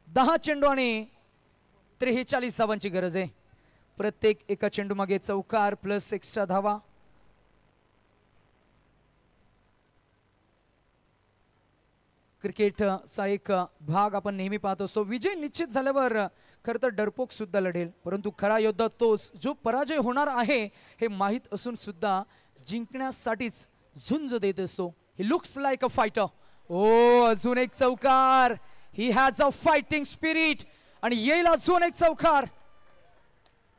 10 चेंडू आणि 43 धावांची गरज आहे. प्रत्येक एका चेंडू मागे चौकार प्लस एक्स्ट्रा धावा. क्रिकेटचा एक भाग आपण नेहमी पाहत असतो. विजय निश्चित झाल्यावर खरं तर डरपोक सुद्धा लढेल, परंतु खरा योद्धा तोच जो पराजय होणार आहे हे माहीत असून सुद्धा जिंकण्यासाठीच झुंज देत असतो. He looks like a fighter. ओ अजून एक चौकार. He has a fighting spirit आणि येईल अजून एक चौकार.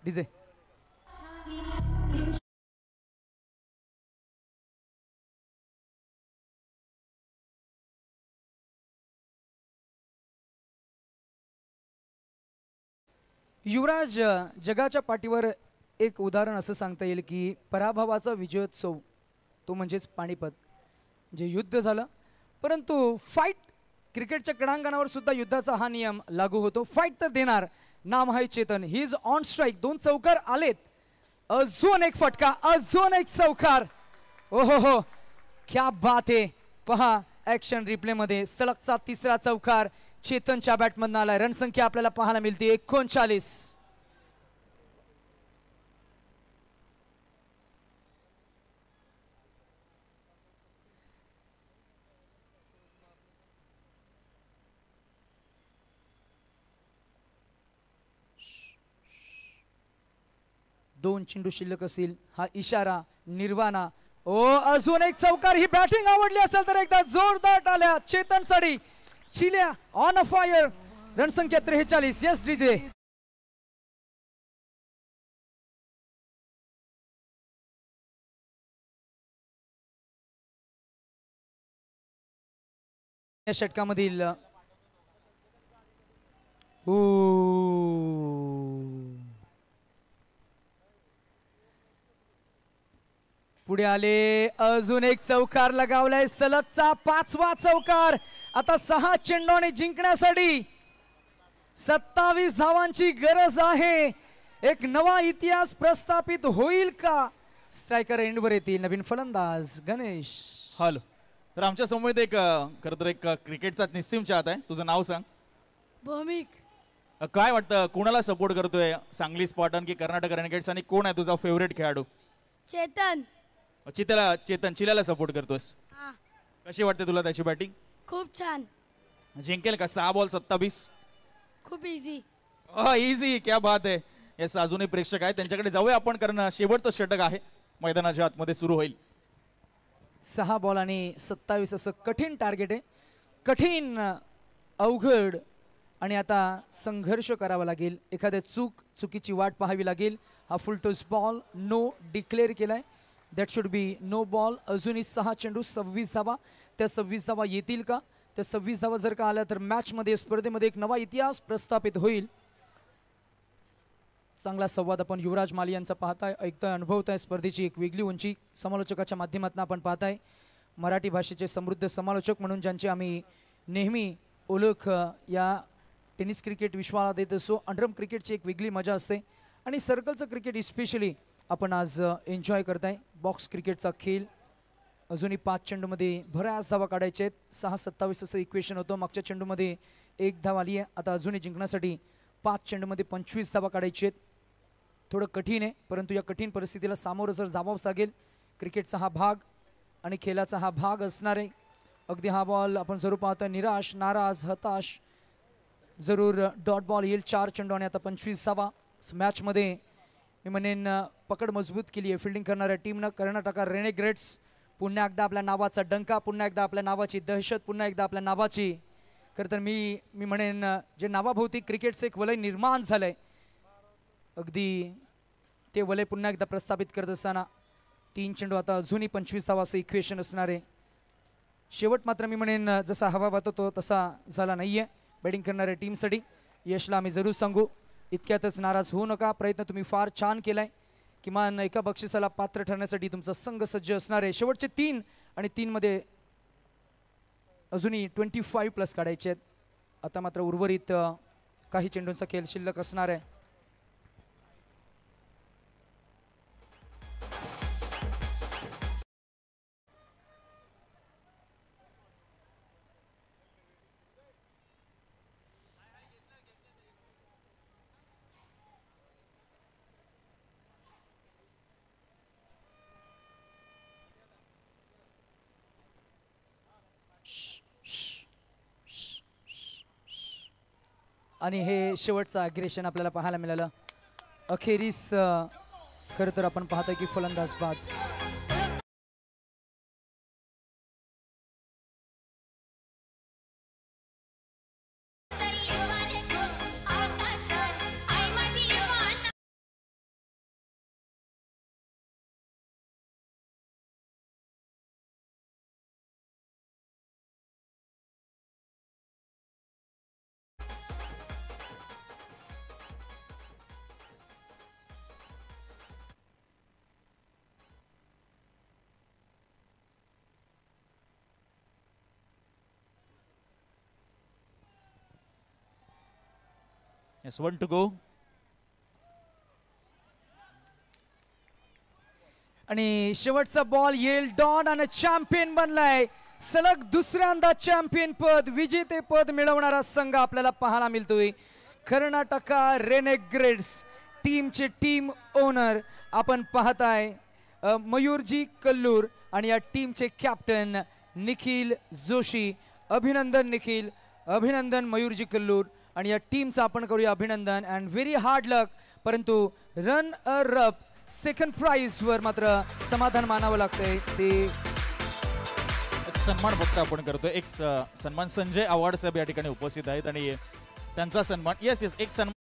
डीजे युवराज, जगाच्या पाठीवर एक उदाहरण असं सांगता येईल की पराभवाचा विजयोत्सव तो म्हणजेच पानिपत, जे युद्ध झालं, परंतु फाईट क्रिकेटच्या क्रीडांगणावर सुद्धा युद्धाचा हा नियम लागू होतो. फाईट तर देणार. नाम आहे Chetan. He is on strike. 2 चौकार आलेत. अजून एक फटका. अजून एक चौकार. ओहो हो, क्या बात आहे. पहा ऍक्शन रिप्ले मध्ये सलगचा तिसरा चौकार चेतनच्या बॅटमधून आलाय. रणसंख्या आपल्याला पाहायला मिळते 39. दोन चेंडू शिल्लक असतील हा इशारा निर्वाणा. ओ अजून एक चौकार. ही बॅटिंग आवडली असेल तर एकदा जोरदार टाळ्या चेतनसाठी. Chilya on a fire. रणसंख्या 43. Yes DJ. या षटकामधील पुढे आले. अजून एक चौकार लगावलाय. सलगचा 5वा चौकार. आता 6 चेंडूने जिंकण्यासाठी 27 धावांची गरज आहे. एक नवा इतिहास प्रस्थापित होईल का? स्ट्रायकर एंडवर येतील नवीन फलंदाज गणेश. हॅलो. तर आमच्या समोर एक खरं तर एक क्रिकेटचा निस्सीम चाहत आहे. तुझं नाव सांग. भौमिक. काय वाटतं कुणाला सपोर्ट करतोय? सांगली स्पार्टन की कर्नाटक रेनेगेड्स? आणि कोण आहे तुझा फेवरेट खेळाडू? चेतन. चेतन चिल्याला सपोर्ट करतोयस. हा. कशी वाटते तुला त्याची बॅटिंग? खूप छान. जिंकेल का? 6 बॉल 27. खूप इझी. इझी. क्या बात आहे. येस अजूनही प्रेक्षक आहे त्यांच्याकडे जाऊया आपण कारण शेवटचं षटक आहे मैदानाच्या आतमध्ये सुरू होईल. 6 बॉल आणि 27 असं कठीण टार्गेट आहे. कठीण अवघड आणि आता संघर्ष करावा लागेल. एखाद्या चुकीची वाट पाहावी लागेल. हा full toss ball no declare केलाय. That should be no ball. अजूनही 6 चेंडू 26 धावा. त्या 26 धावा येतील का? त्या 26 धावा जर का आल्या तर मॅचमध्ये स्पर्धेमध्ये एक नवा इतिहास प्रस्थापित होईल. चांगला संवाद आपण युवराज माली यांचा पाहताय, ऐकताय, अनुभवताय. स्पर्धेची एक वेगळी उंची समालोचकाच्या माध्यमातून आपण पाहताय. मराठी भाषेचे समृद्ध समालोचक म्हणून ज्यांची आम्ही नेहमी ओळख या टेनिस क्रिकेट विश्वाला देत असतो. अंडरम क्रिकेटची एक वेगळी मजा असते आणि सर्कलचं क्रिकेट स्पेशली आपण आज एन्जॉय करताय. बॉक्स क्रिकेटचा खेळ. अजूनही 5 चेंडूमध्ये बऱ्याच धावा काढायचे आहेत. 6-27 असं इक्वेशन होतं. मागच्या चेंडूमध्ये 1 धाव आली आहे. आता अजूनही जिंकण्यासाठी 5 चेंडूमध्ये 25 धावा काढायची आहेत. थोडं कठीण आहे परंतु या कठीण परिस्थितीला सामोरं जर जावंच लागेल. क्रिकेटचा हा भाग आणि खेळाचा हा भाग असणार आहे. अगदी हा बॉल आपण जरूर पाहतोय. निराश, नाराज, हताश. जरूर डॉट बॉल येईल. 4 चेंडू आणि आता 25 धावा. मॅचमध्ये मी म्हणेन पकड मजबूत केली आहे फिल्डिंग करणाऱ्या टीमनं. कर्नाटक रेनेग्रेड्स पुन्हा एकदा आपल्या नावाचा डंका, पुन्हा एकदा आपल्या नावाची दहशत, पुन्हा एकदा आपल्या नावाची खरं तर मी म्हणेन जे नावाभोवती क्रिकेटचं एक वलय निर्माण झालंय अगदी ते वलय पुन्हा एकदा प्रस्थापित करत असताना 3 चेंडू आता अजूनही 25 धावा असं इक्वेशन असणार आहे. शेवट मात्र मी म्हणेन जसा हवा वाहतो तो तसा झाला नाहीये बॅटिंग करणाऱ्या टीमसाठी. यशला आम्ही जरूर सांगू इतक्यातच नाराज होऊ नका. प्रयत्न तुम्ही फार छान केलाय. किमान एका बक्षिसाला पात्र ठरण्यासाठी तुमचा संघ सज्ज असणार आहे. शेवटचे 3 आणि 3 मध्ये अजूनही 25+ काढायचे आहेत. आता मात्र उर्वरित काही चेंडूंचा खेळ शिल्लक असणार आहे. आणि हे शेवटचं अग्रेशन आपल्याला पाहायला मिळालं. अखेरीस खरं तर आपण पाहतोय की फलंदाज बाद. Yes, 1 to go. आणि शेवटचा बॉल येईल. डॉन आणि चॅम्पियन बनलाय सलग दुसऱ्यांदा चॅम्पियन पद विजेते पद मिळवणारा संघ आपल्याला पाहायला मिळतोय. कर्नाटका रेनेग्रेड्स टीमचे टीम ओनर आपण पाहताय मयूरजी कल्लूर आणि या टीमचे कॅप्टन निखिल जोशी. अभिनंदन निखिल, अभिनंदन मयूरजी कल्लूर आणि या टीमचं आपण करूया अभिनंदन अँड व्हेरी हार्ड लक. परंतु रनर अप सेकंड प्राइज वर मात्र समाधान मानावं लागतंय. ते एक सन्मान फक्त आपण करतोय. एक सन्मान संजय आव्हाड साहेब या ठिकाणी उपस्थित आहेत आणि त्यांचा सन्मान. येस एक सन्मान